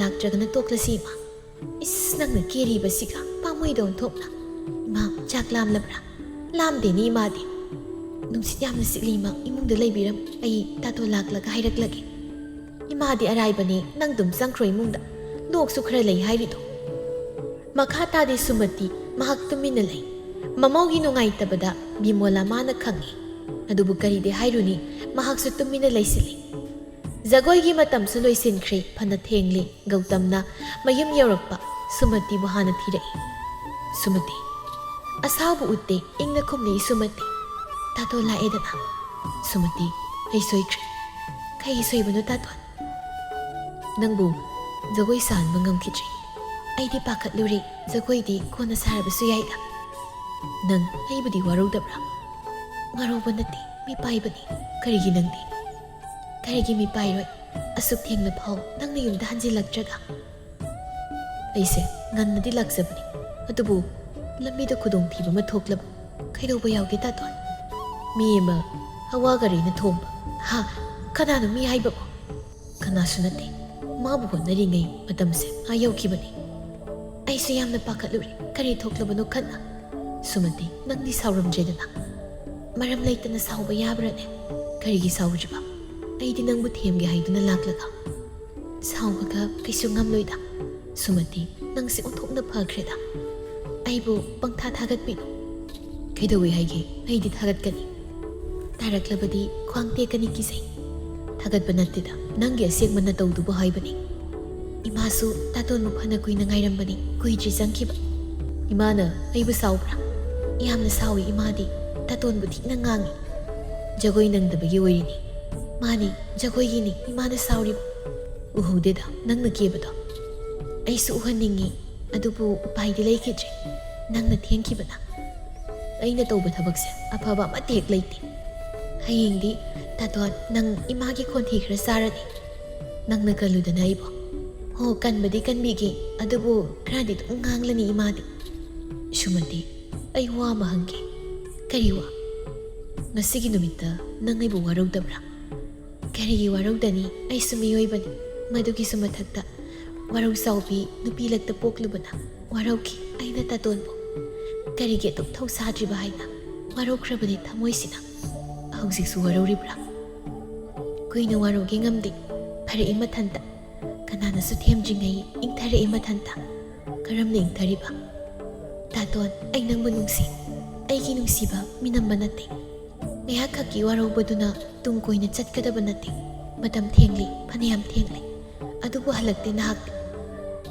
S1: ꯂꯥꯛꯇ꯭ꯔꯒꯅ ꯇꯣꯛꯂꯁꯤ ꯏꯃꯥ ꯏꯁ ꯅꯪꯅ ꯀꯦꯔꯤꯕꯁꯤꯒ ꯄꯥꯝꯃꯣꯏꯗ ꯑꯣꯟꯊꯣꯛꯅ ꯏꯃꯥ ꯆꯥꯛ ꯂꯥꯝꯂꯕ꯭ꯔꯥ ꯂꯥꯝꯗꯦꯅꯤ ꯏꯃꯥꯗꯤ ꯅꯨꯡꯁꯤꯠ ꯌꯥꯝꯅ ꯁꯤꯠꯂꯤ ꯏꯃꯥ ꯏꯃꯨꯡꯗ ꯂꯩꯕꯤꯔꯝ ꯑꯩ ꯇꯥꯇꯣ ꯂꯥꯛꯂꯒ ꯍꯥꯏꯔꯛꯂꯒꯦ ꯏꯃꯥꯗꯤ ꯑꯔꯥꯏꯕꯅꯦ ꯅꯪ ꯑꯗꯨꯝ ꯆꯪꯈ꯭ꯔꯣ ꯏꯃꯨꯡꯗ ꯂꯣꯛꯁꯨ ꯈꯔ ꯂꯩ ꯍꯥꯏꯔꯤꯗꯣ ꯃꯈꯥ ꯇꯥꯗꯦ ꯁꯨꯃꯇꯤ ꯃꯍꯥꯛ ꯇꯨꯃꯤꯟꯅ ꯂꯩ ꯃꯃꯧꯒꯤ ꯅꯨꯡꯉꯥꯏꯇꯕꯗ ꯕꯤꯃꯣꯂꯥ ꯃꯥꯅ ꯈꯪꯏ ꯑꯗꯨꯕꯨ ꯀꯔꯤꯗꯤ ꯍꯥꯏꯔꯨꯅꯤ ꯃꯍꯥꯛꯁꯨ ꯇꯨꯃꯤꯟꯅ ꯂꯩꯁꯤꯜꯂꯤ ꯖꯒꯣꯏꯒꯤ ꯃꯇꯝꯁꯨ ꯂꯣꯏꯁꯤꯟꯈ꯭ꯔꯦ ꯐꯅ ꯊꯦꯡꯂꯦ ꯒꯧꯇꯝꯅ ꯃꯌꯨꯝ ꯌꯧꯔꯛꯄ ꯁꯨꯃꯇꯤꯕꯨ ꯍꯥꯟꯅ ꯊꯤꯔꯛꯏ ꯁꯨꯃꯇꯤ ꯑꯁꯥꯎꯕ ꯎꯠꯇꯦ ꯏꯪꯅ ꯈꯨꯝꯂꯛꯏ ꯁꯨꯃꯇꯤ ꯇꯥꯇꯣ ꯂꯥꯛꯑꯦꯗꯅ ꯁꯨꯃꯇꯤ ꯑꯩ ꯁꯣꯏꯈ꯭ꯔꯦ ꯀꯩ ꯁꯣꯏꯕꯅꯣ ꯇꯥꯇꯣꯟ ꯅꯪꯕꯨ ꯖꯒꯣꯏ ꯁꯥꯍꯟꯕ ꯉꯝꯈꯤꯗ꯭ꯔꯦ ꯑꯩꯗꯤ ꯄꯥꯈꯠꯂꯨꯔꯦ ꯖꯒꯣꯏꯗꯤ ꯀꯣꯟꯅ ꯁꯥꯔꯕꯁꯨ ꯌꯥꯏꯗ ꯅꯪ ꯑꯩꯕꯨꯗꯤ ꯋꯥꯔꯧꯗꯕ꯭ꯔꯥ ꯋꯥꯔꯧꯕ ꯅꯠꯇꯦ ꯃꯤꯄꯥꯏꯕꯅꯤ ꯀꯔꯤꯒꯤ ꯅꯪꯗꯤ ꯀꯔꯤꯒꯤ ꯃꯤꯄꯥꯏꯔꯣꯏ ꯑꯁꯨꯛ ꯊꯦꯡꯅ ꯐꯥꯎ ꯅꯪꯅ ꯌꯨꯝꯗ ꯍꯟꯖꯤꯜꯂꯛꯇ꯭ꯔꯒ ꯑꯩꯁꯦ ꯉꯟꯅꯗꯤ ꯂꯥꯛꯆꯕꯅꯤ ꯑꯗꯨꯕꯨ ꯂꯝꯕꯤꯗ ꯈꯨꯗꯣꯡꯊꯤꯕ ꯑꯃ ꯊꯣꯛꯂꯕ ꯀꯩꯗꯧꯕ ꯌꯥꯎꯒꯦ ꯇꯥꯇꯣꯟ ꯃꯤ ꯑꯃ ꯍꯋꯥ ꯒꯥꯔꯤꯅ ꯊꯣꯝꯕ ꯍꯥ ꯀꯅꯥꯅꯣ ꯃꯤ ꯍꯥꯏꯕꯕꯨ ꯀꯅꯥꯁꯨ ꯅꯠꯇꯦ ꯃꯥꯕꯨ ꯍꯣꯠꯅꯔꯤꯉꯩ ꯃꯇꯝꯁꯦ ꯌꯧꯈꯤꯕꯅꯤ ꯑꯩꯁꯨ ꯌꯥꯝꯅ ꯄꯥꯈꯠꯂꯨꯔꯦ ꯀꯔꯤ ꯊꯣꯛꯂꯕꯅꯣ ꯈꯟꯅ ꯁꯨꯃꯇꯤ ꯅꯪꯗꯤ ꯁꯥꯎꯔꯝꯗ꯭ꯔꯦꯗꯅ ꯃꯔꯝ ꯂꯩꯇꯅ ꯁꯥꯎꯕ ꯌꯥꯕ꯭ꯔꯅꯦ ꯀꯔꯤꯒꯤ ꯁꯥꯎꯗ꯭ꯔꯤꯕ ꯑꯩꯗꯤ ꯅꯪꯕꯨ ꯊꯦꯝꯒꯦ ꯍꯥꯏꯗꯨꯅ ꯂꯥꯛꯂꯒ ꯁꯥꯎꯕꯒ ꯀꯩꯁꯨ ꯉꯝꯂꯣꯏꯗ ꯁꯨꯃꯇꯤ ꯅꯪꯁꯦ ꯑꯣꯟꯊꯣꯛꯅ ꯐꯈ꯭ꯔꯦꯗ ꯑꯩꯕꯨ ꯄꯪꯊꯥ ꯊꯥꯒꯠꯄꯤꯅꯨ ꯀꯩꯗꯧꯏ ꯍꯥꯏꯒꯦ ꯑꯩꯗꯤ ꯊꯥꯒꯠꯀꯅꯤ ꯇꯥꯔꯛꯂꯕꯗꯤ ꯈ꯭ꯋꯥꯡ ꯇꯦꯛꯀꯅꯤ ꯀꯤꯖꯩ ꯊꯥꯒꯠꯄ ꯅꯠꯇꯦꯗ ꯅꯪꯒꯤ ꯑꯁꯦꯡꯕ ꯅꯇꯧꯗꯨꯕꯨ ꯍꯥꯏꯕꯅꯤ ꯏꯃꯥꯁꯨ ꯇꯥꯇꯣꯟꯕꯨ ꯐꯅ ꯀꯨꯏꯅ ꯉꯥꯏꯔꯝꯕꯅꯤ ꯀꯨꯏꯗ꯭ꯔꯤ ꯆꯪꯈꯤꯕ ꯏꯃꯥꯅ ꯑꯩꯕꯨ ꯁꯥꯎꯕ꯭ꯔꯥ ꯌꯥꯝꯅ ꯁꯥꯎꯏ ꯏꯃꯥꯗꯤ ꯇꯥꯇꯣꯟꯕꯨ ꯊꯤꯅ ꯉꯥꯡꯏ ꯖꯒꯣꯏ ꯅꯪꯗꯕꯒꯤ ꯑꯣꯏꯔꯤꯅꯤ ꯃꯥꯅꯤ ꯖꯒꯣꯏꯒꯤꯅꯤ ꯏꯃꯥꯅ ꯁꯥꯎꯔꯤꯕ ꯎꯍꯧꯗꯦꯗ ꯅꯪꯅ ꯀꯦꯕꯗꯣ ꯑꯩꯁꯨ ꯎꯍꯟꯅꯤꯡꯉꯤ ꯑꯗꯨꯕꯨ ꯎꯄꯥꯏꯗꯤ ꯂꯩꯈꯤꯗ꯭ꯔꯦ ꯅꯪꯅ ꯊꯦꯡꯈꯤꯕꯅ ꯑꯩꯅ ꯇꯧꯕ ꯊꯕꯛꯁꯦ ꯑꯐꯕ ꯑꯃꯠꯇ ꯍꯦꯛ ꯂꯩꯇꯦ ꯍꯌꯦꯡꯗꯤ ꯇꯥꯇꯣꯟ ꯅꯪ ꯏꯃꯥꯒꯤ ꯈꯣꯟꯊꯤ ꯈꯔ ꯆꯥꯔꯅꯤ ꯅꯪꯅ ꯀꯜꯂꯨꯗꯅ ꯑꯩꯕꯨ ꯍꯣ ꯀꯟꯕꯗꯤ ꯀꯟꯕꯤꯒꯦ ꯑꯗꯨꯕꯨ ꯈꯔꯗꯤ ꯑꯗꯨꯝ ꯉꯥꯡꯂꯅꯤ ꯏꯃꯥꯗꯤ ꯁꯨꯃꯇꯤ ꯑꯩ ꯋꯥ ꯑꯃ ꯍꯪꯒꯦ ꯀꯔꯤ ꯋꯥ ꯉꯁꯤꯒꯤ ꯅꯨꯃꯤꯠꯇ ꯅꯪ ꯑꯩꯕꯨ ꯋꯥꯔꯧꯗꯕ꯭ꯔꯥ ꯀꯔꯤꯒꯤ ꯋꯥꯔꯧꯗꯅꯤ ꯑꯩꯁꯨ ꯃꯤꯑꯣꯏꯕꯅꯤ ꯃꯗꯨꯒꯤꯁꯨ ꯃꯊꯛꯇ ꯋꯥꯔꯧ ꯆꯥꯎꯕꯤ ꯅꯨꯄꯤ ꯂꯛꯇ ꯄꯣꯛꯂꯨꯕꯅ ꯋꯥꯔꯧꯈꯤ ꯑꯩꯅ ꯇꯥꯇꯣꯟꯕꯨ ꯀꯔꯤꯒꯤ ꯑꯗꯨꯝ ꯊꯧꯁꯥꯗ꯭ꯔꯤꯕ ꯍꯥꯏꯅ ꯋꯥꯔꯧꯈ꯭ꯔꯕꯅꯤ ꯊꯃꯣꯏꯁꯤꯅ ꯍꯧꯖꯤꯛꯁꯨ ꯋꯥꯔꯧꯔꯤꯕ꯭ꯔꯥ ꯀꯨꯏꯅ ꯋꯥꯔꯧꯒꯦ ꯉꯝꯗꯦ ꯐꯔꯛꯏ ꯃꯊꯟꯇ ꯀꯅꯥꯅꯁꯨ ꯊꯦꯝꯗ꯭ꯔꯤꯉꯩ ꯏꯪꯊꯔꯛꯏ ꯃꯊꯟꯇ ꯀꯔꯝꯅ ꯏꯪꯊꯔꯤꯕ ꯇꯥꯇꯣꯟ ꯑꯩ ꯅꯪꯕꯨ ꯅꯨꯡꯁꯤ ꯑꯩꯒꯤ ꯅꯨꯡꯁꯤꯕ ꯃꯤꯅꯝꯕ ꯅꯠꯇꯦ ꯉꯥꯏꯍꯥꯛ ꯈꯛꯀꯤ ꯋꯥꯔꯧꯕꯗꯨꯅ ꯇꯨꯡ ꯀꯣꯏꯅ ꯆꯠꯀꯗꯕ ꯅꯠꯇꯦ ꯃꯇꯝ ꯊꯦꯡꯂꯤ ꯐꯅꯌꯥꯝ ꯊꯦꯡꯂꯤ ꯑꯗꯨꯕꯨ ꯍꯜꯂꯛꯇꯦ ꯅꯍꯥꯛꯇꯤ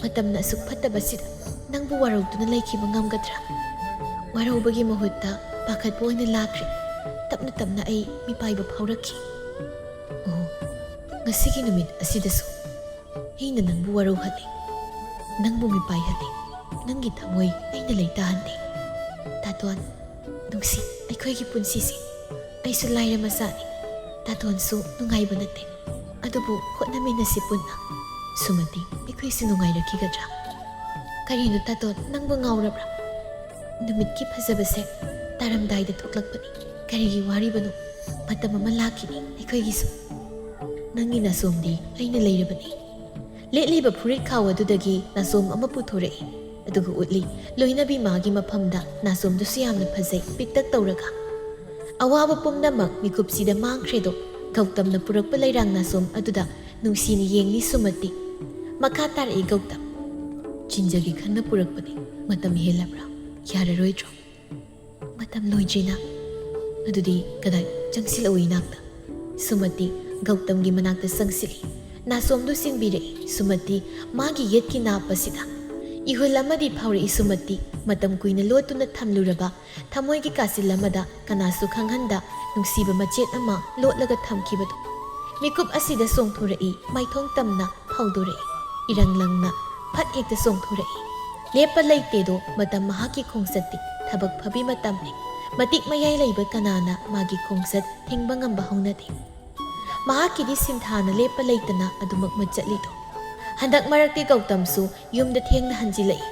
S1: ꯃꯇꯝꯅ ꯑꯁꯨꯛ ꯐꯠꯇꯕꯁꯤꯗ ꯅꯪꯕꯨ ꯋꯥꯔꯧꯗꯨꯅ ꯂꯩꯈꯤꯕ ꯉꯝꯒꯗ꯭ꯔꯥ ꯋꯥꯔꯧꯕꯒꯤ ꯃꯍꯨꯠꯇ ꯄꯥꯈꯠꯄ ꯑꯣꯏꯅ ꯂꯥꯛꯈ꯭ꯔꯦ ꯇꯞꯅ ꯇꯞꯅ ꯑꯩ ꯃꯤꯄꯥꯏꯕ ꯐꯥꯎꯔꯛꯈꯤ ꯑꯣ ꯉꯁꯤꯒꯤ ꯅꯨꯃꯤꯠ ꯑꯁꯤꯗꯁꯨ ꯑꯩꯅ ꯅꯪꯕꯨ ꯋꯥꯔꯧꯍꯜꯂꯤ ꯅꯪꯕꯨ ꯃꯤꯄꯥꯏꯍꯜꯂꯤ ꯅꯪꯒꯤ ꯊꯃꯣꯏ ꯑꯩꯅ ꯂꯩꯇꯥꯍꯟꯗꯦ ꯇꯥꯇꯣꯟ ꯅꯨꯡꯁꯤ ꯑꯩꯈꯣꯏꯒꯤ ꯄꯨꯟꯁꯤꯁꯦ ꯑꯩꯁꯨ ꯂꯥꯏꯔ ꯃꯆꯥꯅꯤ ꯇꯥꯇꯣꯟꯁꯨ ꯅꯨꯡꯉꯥꯏꯕ ꯅꯠꯇꯦ ꯑꯗꯨꯕꯨ ꯍꯣꯠꯅꯃꯤꯟꯅꯁꯤ ꯄꯨꯟꯅ ꯁꯨꯃꯇꯤ ꯑꯩꯈꯣꯏꯁꯨ ꯅꯨꯡꯉꯥꯏꯔꯛꯈꯤꯒꯗ꯭ꯔꯥ ꯀꯔꯤꯅꯣ ꯇꯥꯇꯣꯟ ꯅꯪꯕꯨ ꯉꯥꯎꯔꯕ꯭ꯔꯥ ꯅꯨꯃꯤꯠꯀꯤ ꯐꯖꯕꯁꯦ ꯇꯥꯔꯝꯗꯥꯏꯗ ꯊꯣꯛꯂꯛꯄꯅꯤ ꯀꯔꯤꯒꯤ ꯋꯥꯔꯤꯕꯅꯣ ꯃꯇꯝ ꯑꯃ ꯂꯥꯛꯈꯤꯅꯤ ꯑꯩꯈꯣꯏꯒꯤꯁꯨ ꯅꯪꯒꯤ ꯅꯥꯁꯣꯝꯗꯤ ꯑꯩꯅ ꯂꯩꯔꯕꯅꯤ ꯂꯦꯠꯂꯤꯕ ꯐꯨꯔꯤꯠ ꯈꯥꯎ ꯑꯗꯨꯗꯒꯤ ꯅꯥꯁꯣꯝ ꯑꯃ ꯄꯨꯊꯣꯔꯛꯏ ꯑꯗꯨꯒ ꯎꯠꯂꯤ ꯂꯣꯏꯅꯕꯤ ꯃꯥꯒꯤ ꯃꯐꯝꯗ ꯅꯥꯁꯣꯝꯗꯨꯁꯨ ꯌꯥꯝꯅ ꯐꯖꯩ ꯄꯤꯛꯇꯛ ꯇꯧꯔꯒ ꯑꯋꯥꯕ ꯄꯨꯝꯅꯃꯛ ꯃꯤꯀꯨꯞꯁꯤꯗ ꯃꯥꯡꯈ꯭ꯔꯦꯗꯣ ꯒꯧꯇꯝꯅ ꯄꯨꯔꯛꯄ ꯂꯩꯔꯥꯡ ꯅꯥꯁꯣꯝ ꯑꯗꯨꯗ ꯅꯨꯡꯁꯤꯅ ꯌꯦꯡꯂꯤ ꯁꯨꯃꯇꯤ ꯃꯈꯥ ꯇꯥꯔꯛꯏ ꯒꯧꯇꯝ ꯆꯤꯟꯖꯒꯤ ꯈꯟꯅ ꯄꯨꯔꯛꯄꯅꯤ ꯃꯇꯝ ꯍꯦꯜꯂꯕ꯭ꯔꯥ ꯌꯥꯔꯔꯣꯏꯗ꯭ꯔꯣ ꯃꯇꯝ ꯂꯣꯏꯗ꯭ꯔꯤꯅ ꯑꯗꯨꯗꯤ ꯀꯗꯥꯏ ꯆꯪꯁꯤꯜꯂꯛꯎ ꯏꯅꯥꯛꯇ ꯁꯨꯃꯇꯤ ꯒꯧꯇꯝꯒꯤ ꯃꯅꯥꯛꯇ ꯆꯪꯁꯤꯜꯂꯤ ꯅꯥꯁꯣꯝꯗꯨ ꯁꯤꯟꯕꯤꯔꯛꯏ ꯁꯨꯃꯇꯤ ꯃꯥꯒꯤ ꯌꯦꯠꯀꯤ ꯅꯥꯞꯄꯁꯤꯗ ꯏꯍꯨꯜ ꯑꯃꯗꯤ ꯐꯥꯎꯔꯛꯏ ꯁꯨꯃꯇꯤ ꯃꯇꯝ ꯀꯨꯏꯅ ꯂꯣꯠꯇꯨꯅ ꯊꯝꯂꯨꯔꯕ ꯊꯃꯣꯏꯒꯤ ꯀꯥꯆꯤꯜ ꯑꯃꯗ ꯀꯅꯥꯁꯨ ꯈꯪꯍꯟꯗ ꯅꯨꯡꯁꯤꯕ ꯃꯆꯦꯠ ꯑꯃ ꯂꯣꯠꯂꯒ ꯊꯝꯈꯤꯕꯗꯨ ꯃꯤꯀꯨꯞ ꯑꯁꯤꯗ ꯆꯣꯡꯊꯣꯔꯛꯏ ꯃꯥꯏꯊꯣꯡ ꯇꯝꯅ ꯐꯥꯎꯗꯣꯔꯛꯏ ꯏꯔꯪ ꯂꯪꯅ ꯐꯠ ꯍꯦꯛꯇ ꯆꯣꯡꯊꯣꯔꯛꯏ ꯂꯦꯞꯄ ꯂꯩꯇꯦꯗꯣ ꯃꯇꯝ ꯃꯍꯥꯛꯀꯤ ꯈꯣꯡꯆꯠꯇꯤ ꯊꯕꯛ ꯐꯕꯤ ꯃꯇꯝꯅꯤ ꯃꯇꯤꯛ ꯃꯌꯥꯏ ꯂꯩꯕ ꯀꯅꯥꯅ ꯃꯥꯒꯤ ꯈꯣꯡꯆꯠ ꯊꯤꯡꯕ ꯉꯝꯕ ꯍꯧꯅꯗꯦ ꯃꯍꯥꯛꯀꯤꯗꯤ ꯁꯤꯟꯊꯥꯅ ꯂꯦꯞꯄ ꯂꯩꯇꯅ ꯑꯗꯨꯃꯛ ꯆꯠꯂꯤꯗꯣ ꯍꯟꯗꯛ ꯃꯔꯛꯇꯤ ꯒꯧꯇꯝꯁꯨ ꯌꯨꯝꯗ ꯊꯦꯡꯅ ꯍꯟꯖꯤꯜꯂꯛꯏ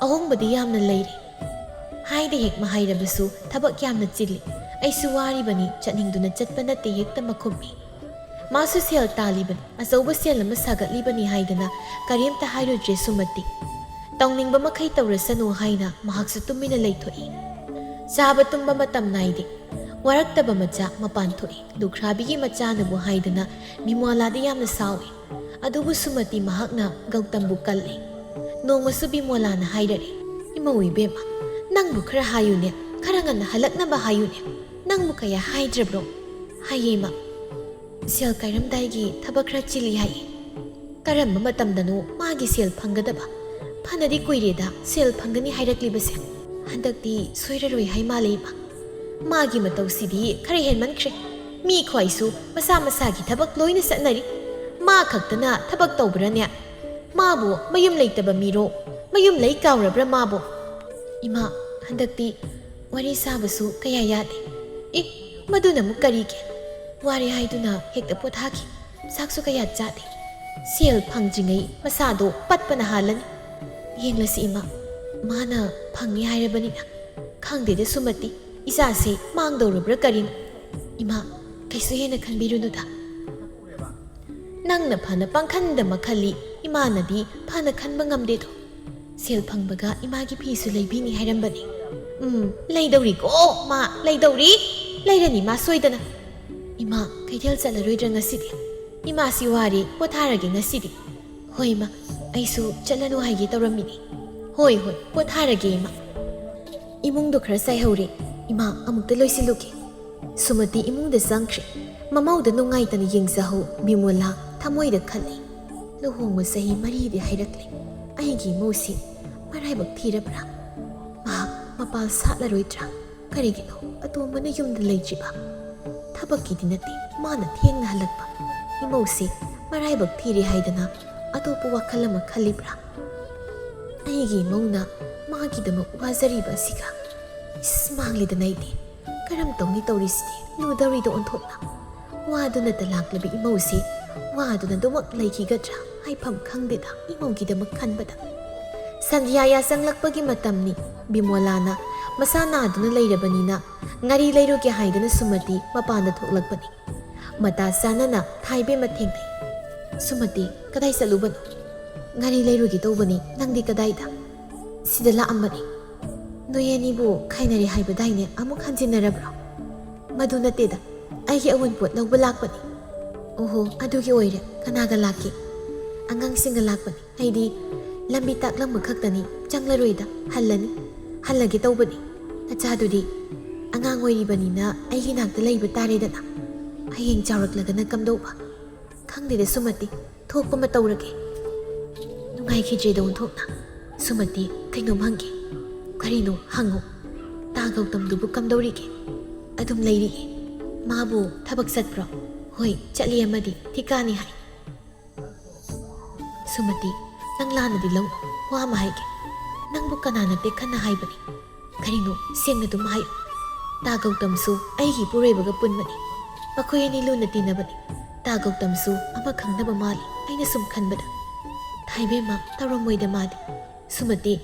S1: ꯑꯍꯣꯡꯕꯗꯤ ꯌꯥꯝꯅ ꯂꯩꯔꯤ ꯍꯥꯏꯗ ꯍꯦꯛ ꯃꯍꯩꯔꯕꯁꯨ ꯊꯕꯛ ꯌꯥꯝꯅ ꯆꯤꯜꯂꯤ ꯑꯩꯁꯨ ꯋꯥꯔꯤꯕꯅꯤ ꯆꯠꯅꯤꯡꯗꯨꯅ ꯆꯠꯄ ꯅꯠꯇꯦ ꯍꯦꯛꯇ ꯃꯈꯨꯝꯃꯤ ꯃꯥꯁꯨ ꯁꯦꯜ ꯇꯥꯜꯂꯤꯕꯅꯤ ꯑꯆꯧꯕ ꯁꯦꯜ ꯑꯃ ꯁꯥꯒꯠꯂꯤꯕꯅꯤ ꯍꯥꯏꯗꯅ ꯀꯔꯤꯝꯇ ꯍꯥꯏꯔꯨꯗ꯭ꯔꯦ ꯁꯨꯃꯇꯤ ꯇꯧꯅꯤꯡꯕ ꯃꯈꯩ ꯇꯧꯔꯁꯅꯨ ꯍꯥꯏꯅ ꯃꯍꯥꯛꯁꯨ ꯇꯨꯃꯤꯟꯅ ꯂꯩꯊꯣꯛꯏ ꯆꯥꯕ ꯇꯨꯝꯕ ꯃꯇꯝ ꯅꯥꯏꯗꯦ ꯋꯥꯔꯛꯇꯕ ꯃꯆꯥ ꯃꯄꯥꯟ ꯊꯣꯛꯏ ꯂꯨꯈ꯭ꯔꯥꯕꯤꯒꯤ ꯃꯆꯥꯅꯕꯨ ꯍꯥꯏꯗꯅ ꯕꯤꯃꯣꯂꯥꯗꯤ ꯌꯥꯝꯅ ꯁꯥꯎꯏ ꯑꯗꯨꯕꯨ ꯁꯨꯃꯇꯤ ꯃꯍꯥꯛꯅ ꯒꯧꯇꯝꯕꯨ ꯀꯜꯂꯤ ꯅꯣꯡꯃꯁꯨ ꯕꯤꯃꯣꯂꯥꯅ ꯍꯥꯏꯔꯛꯏ ꯏꯃꯧ ꯏꯕꯦꯝꯃ ꯅꯪꯕꯨ ꯈꯔ ꯍꯥꯏꯌꯨꯅꯦ ꯈꯔ ꯉꯟꯅ ꯍꯜꯂꯛꯅꯕ ꯍꯥꯏꯌꯨꯅꯦ ꯅꯪꯕꯨ ꯀꯌꯥ ꯍꯥꯏꯗ꯭ꯔꯕ꯭ꯔꯣ ꯍꯥꯏꯌꯦꯃ ꯁꯦꯜ ꯀꯥꯏꯔꯝꯗꯥꯏꯒꯤ ꯊꯕꯛ ꯈꯔ ꯆꯤꯜꯂꯤ ꯍꯥꯏꯌꯦ ꯀꯔꯝꯕ ꯃꯇꯝꯗꯅꯣ ꯃꯥꯒꯤ ꯁꯦꯜ ꯐꯪꯒꯗꯕ ꯐꯅꯗꯤ ꯀꯨꯏꯔꯦꯗ ꯁꯦꯜ ꯐꯪꯒꯅꯤ ꯍꯥꯏꯔꯛꯂꯤꯕꯁꯦ ꯍꯟꯗꯛꯇꯤ ꯁꯣꯏꯔꯔꯣꯏ ꯍꯥꯏ ꯃꯥꯜꯂꯦ ꯏꯃꯥ ꯃꯥꯒꯤ ꯃꯇꯧꯁꯤꯗꯤ ꯈꯔ ꯍꯦꯟꯃꯟꯈ꯭ꯔꯦ ꯃꯤ ꯈ꯭ꯋꯥꯏꯁꯨ ꯃꯁꯥ ꯃꯁꯥꯒꯤ ꯊꯕꯛ ꯂꯣꯏꯅ ꯆꯠꯅꯔꯤ ꯃꯥ ꯈꯛꯇꯅ ꯊꯕꯛ ꯇꯧꯕ꯭ꯔꯅꯦ ꯃꯥꯕꯨ ꯃꯌꯨꯝ ꯂꯩꯇꯕ ꯃꯤꯔꯣ ꯃꯌꯨꯝ ꯂꯩ ꯀꯥꯎꯔꯕ꯭ꯔꯥ ꯃꯥꯕꯨ ꯏꯃꯥ ꯍꯟꯗꯛꯇꯤ ꯋꯥꯔꯤ ꯁꯥꯕꯁꯨ ꯀꯌꯥ ꯌꯥꯗꯦ ꯃꯗꯨꯅ ꯑꯃꯨꯛ ꯀꯔꯤꯒꯤ ꯋꯥꯔꯦ ꯍꯥꯏꯗꯨꯅ ꯍꯦꯛꯇ ꯄꯣꯊꯥꯈꯤ ꯆꯥꯛꯁꯨ ꯀꯌꯥ ꯆꯥꯗꯦ ꯁꯦꯜ ꯐꯪꯗ꯭ꯔꯤꯉꯩ ꯃꯁꯥꯗꯣ ꯄꯠꯄꯅ ꯍꯥꯜꯂꯅꯤ ꯌꯦꯡꯂꯁꯤ ꯏꯃꯥ ꯃꯥꯅ ꯐꯪꯉꯤ ꯍꯥꯏꯔꯕꯅꯤꯅ ꯈꯪꯗꯦꯗ ꯁꯨꯃꯇꯤ ꯏꯆꯥꯁꯦ ꯃꯥꯡꯗꯧꯔꯕ꯭ꯔꯥ ꯀꯔꯤꯅꯣ ꯏꯃꯥ ꯀꯩꯁꯨ ꯍꯦꯟꯅ ꯈꯟꯕꯤꯔꯨꯅꯨꯗ ꯅꯪꯅ ꯐꯅ ꯄꯥꯡꯈꯟꯗ ꯃꯈꯜꯂꯤ ꯏꯃꯥꯅꯗꯤ ꯐꯅ ꯈꯟꯕ ꯉꯝꯗꯦꯗꯣ ꯁꯦꯜ ꯐꯪꯕꯒ ꯏꯃꯥꯒꯤ ꯐꯤꯁꯨ ꯂꯩꯕꯤꯅꯤ ꯍꯥꯏꯔꯝꯕꯅꯤ ꯂꯩꯗꯧꯔꯤꯀꯣ ꯃꯥ ꯂꯩꯗꯧꯔꯤ ꯂꯩꯔꯅꯤ ꯃꯥ ꯁꯣꯏꯗꯅ ꯏꯃꯥ ꯀꯩꯊꯦꯜ ꯆꯠꯂꯔꯣꯏꯗ꯭ꯔꯥ ꯉꯁꯤꯗꯤ ꯏꯃꯥꯁꯤ ꯋꯥꯔꯦ ꯄꯣꯊꯥꯔꯒꯦ ꯉꯁꯤꯗꯤ ꯍꯣꯏ ꯏꯃꯥ ꯑꯩꯁꯨ ꯆꯠꯂꯅꯨ ꯍꯥꯏꯒꯦ ꯇꯧꯔꯝꯃꯤꯅꯤ ꯍꯣꯏ ꯄꯣꯊꯥꯔꯒꯦ ꯏꯃꯥ ꯏꯃꯨꯡꯗꯣ ꯈꯔ ꯆꯥꯏꯍꯧꯔꯦ ꯏꯃꯥ ꯑꯃꯨꯛꯇ ꯂꯣꯏꯁꯤꯜꯂꯨꯒꯦ ꯁꯨꯃꯇꯤ ꯏꯃꯨꯡꯗ ꯆꯪꯈ꯭ꯔꯦ ꯃꯃꯧꯗ ꯅꯨꯡꯉꯥꯏꯇꯅ ꯌꯦꯡꯖꯍꯧ ꯕꯤꯃꯣꯂꯥ ꯊꯃꯣꯏꯗ ꯈꯜꯂꯤ ꯂꯨꯍꯣꯡꯕ ꯆꯍꯤ 4ꯗꯤ ꯍꯥꯏꯔꯛꯂꯤ ꯑꯩꯒꯤ ꯏꯃꯧꯁꯤ ꯃꯔꯥꯏꯕꯛ ꯊꯤꯔꯕ꯭ꯔꯥ ꯃꯍꯥꯛ ꯃꯄꯥꯜ ꯁꯥꯠꯂꯔꯣꯏꯗ꯭ꯔꯥ ꯀꯔꯤꯒꯤꯅꯣ ꯑꯇꯣꯝꯕꯅ ꯌꯨꯝꯗ ꯂꯩꯇ꯭ꯔꯤꯕ ꯊꯕꯛꯀꯤꯗꯤ ꯅꯠꯇꯦ ꯃꯥꯅ ꯊꯦꯡꯅ ꯍꯜꯂꯛꯄ ꯏꯃꯧꯁꯤ ꯃꯔꯥꯏꯕꯛ ꯊꯤꯔꯦ ꯍꯥꯏꯗꯅ ꯑꯇꯣꯞꯄ ꯋꯥꯈꯜ ꯑꯃ ꯈꯜꯂꯤꯕ꯭ꯔꯥ ꯑꯩꯒꯤ ꯏꯃꯧꯅ ꯃꯥꯒꯤꯗꯃꯛ ꯋꯥꯖꯔꯤꯕ ꯑꯁꯤꯒ ꯃꯥꯡꯂꯤꯗꯅ ꯑꯩꯗꯤ ꯀꯔꯝ ꯇꯧꯅꯤ ꯇꯧꯔꯤꯁꯤꯗꯤ ꯂꯨꯗꯧꯔꯤꯗ ꯑꯣꯟꯊꯣꯛꯅ ꯋꯥꯗꯨꯅꯇ ꯂꯥꯛꯂꯕ ꯏꯃꯧꯁꯤ ꯋꯥꯗꯨꯅ ꯑꯗꯨꯃꯛ ꯂꯩꯈꯤꯒꯗ꯭ꯔꯥ ꯍꯥꯏꯐꯝ ꯈꯪꯗꯦꯗ ꯏꯃꯧꯒꯤꯗꯃꯛ ꯈꯟꯕꯗ ꯁꯟꯙ꯭ꯌꯥ ꯌꯥꯆꯪꯂꯛꯄꯒꯤ ꯃꯇꯝꯅꯤ ꯕꯤꯃꯣꯂꯥꯅ ꯃꯁꯥ ꯅꯥꯗꯨꯅ ꯂꯩꯔꯕꯅꯤꯅ ꯉꯥꯔꯤ ꯂꯩꯔꯨꯒꯦ ꯍꯥꯏꯗꯨꯅ ꯁꯨꯃꯇꯤ ꯃꯄꯥꯟꯗ ꯊꯣꯛꯂꯛꯄꯅꯤ ꯃꯇꯥ ꯆꯥꯅꯅ ꯊꯥꯏꯕꯦꯝꯃ ꯊꯦꯡꯅꯩ ꯁꯨꯃꯇꯤ ꯀꯗꯥꯏ ꯆꯠꯂꯨꯕꯅꯣ ꯉꯥꯔꯤ ꯂꯩꯔꯨꯒꯦ ꯇꯧꯕꯅꯤ ꯅꯪꯗꯤ ꯀꯗꯥꯏꯗ ꯁꯤꯗ ꯂꯥꯛꯑꯝꯕꯅꯤ ꯅꯣꯏ ꯑꯅꯤꯕꯨ ꯈꯥꯏꯅꯔꯦ ꯍꯥꯏꯕꯗꯥꯏꯅꯦ ꯑꯃꯨꯛ ꯍꯟꯖꯤꯟꯅꯔꯕ꯭ꯔꯣ ꯃꯗꯨ ꯅꯠꯇꯦꯗ ꯑꯩꯒꯤ ꯑꯎꯟꯄꯣꯠ ꯂꯧꯕ ꯂꯥꯛꯄꯅꯤ ꯑꯣꯍꯣ ꯑꯗꯨꯒꯤ ꯑꯣꯏꯔꯦ ꯀꯅꯥꯒ ꯂꯥꯛꯀꯦ ꯑꯉꯥꯡꯁꯤꯡꯒ ꯂꯥꯛꯄꯅꯤ ꯑꯩꯗꯤ ꯂꯝꯕꯤ ꯇꯥꯛꯂꯝꯕ ꯈꯛꯇꯅꯤ ꯆꯪꯂꯔꯣꯏꯗ ꯍꯜꯂꯒꯦ ꯇꯧꯕꯅꯤ ꯅꯆꯥꯗꯨꯗꯤ ꯑꯉꯥꯡ ꯑꯣꯏꯔꯤꯕꯅꯤꯅ ꯑꯩꯒꯤ ꯅꯥꯛꯇ ꯂꯩꯕ ꯇꯥꯔꯦꯗꯅ ꯍꯌꯦꯡ ꯆꯥꯎꯔꯛꯂꯒꯅ ꯀꯝꯗꯧꯕ ꯈꯪꯗꯦꯗ ꯁꯨꯃꯇꯤ ꯊꯣꯛꯄ ꯑꯃ ꯇꯧꯔꯒꯦ ꯅꯨꯡꯉꯥꯏꯈꯤꯗ꯭ꯔꯦꯗ ꯑꯣꯟꯊꯣꯛꯅ ꯁꯨꯃꯇꯤ ꯀꯩꯅꯣꯝ ꯍꯪꯒꯦ ꯀꯔꯤꯅꯣ ꯍꯪꯉꯣ ꯇꯥ ꯒꯧꯇꯝꯗꯨꯕꯨ ꯀꯝꯗꯧꯔꯤꯒꯦ ꯑꯗꯨꯝ ꯂꯩꯔꯤꯌꯦ ꯃꯥꯕꯨ ꯊꯕꯛ ꯆꯠꯄ꯭ꯔꯣ ꯍꯣꯏ ꯆꯠꯂꯤ ꯑꯃꯗꯤ ꯊꯤꯀꯥꯅꯤ ꯍꯥꯏ ꯁꯨꯃꯇꯤ ꯅꯪ ꯂꯥꯟꯅꯗꯤ ꯂꯧ ꯋꯥ ꯑꯃ ꯍꯥꯏꯒꯦ ꯅꯪꯕꯨ ꯀꯅꯥꯅ ꯇꯦꯛꯈꯟꯅ ꯍꯥꯏꯕꯅꯤ ꯀꯔꯤꯅꯣ ꯁꯦꯡꯅ ꯑꯗꯨꯝ ꯍꯥꯏꯌꯨ ꯇꯥ ꯒꯧꯇꯝꯁꯨ ꯑꯩꯒꯤ ꯏꯄꯨꯔꯣꯏꯕꯒ ꯄꯨꯟꯕꯅꯤ ꯃꯈꯣꯏ ꯑꯅꯤ ꯂꯨꯅ ꯇꯤꯟꯅꯕꯅꯤ ꯇꯥ ꯒꯧꯇꯝꯁꯨ ꯑꯃ ꯈꯪꯅꯕ ꯃꯥꯜꯂꯤ ꯑꯩꯅ ꯁꯨꯝ ꯈꯟꯕꯗ ꯊꯥꯏꯕꯦꯝꯃ ꯇꯧꯔꯝꯃꯣꯏꯗ ꯃꯥꯗꯤ ꯁꯨꯃꯇꯤ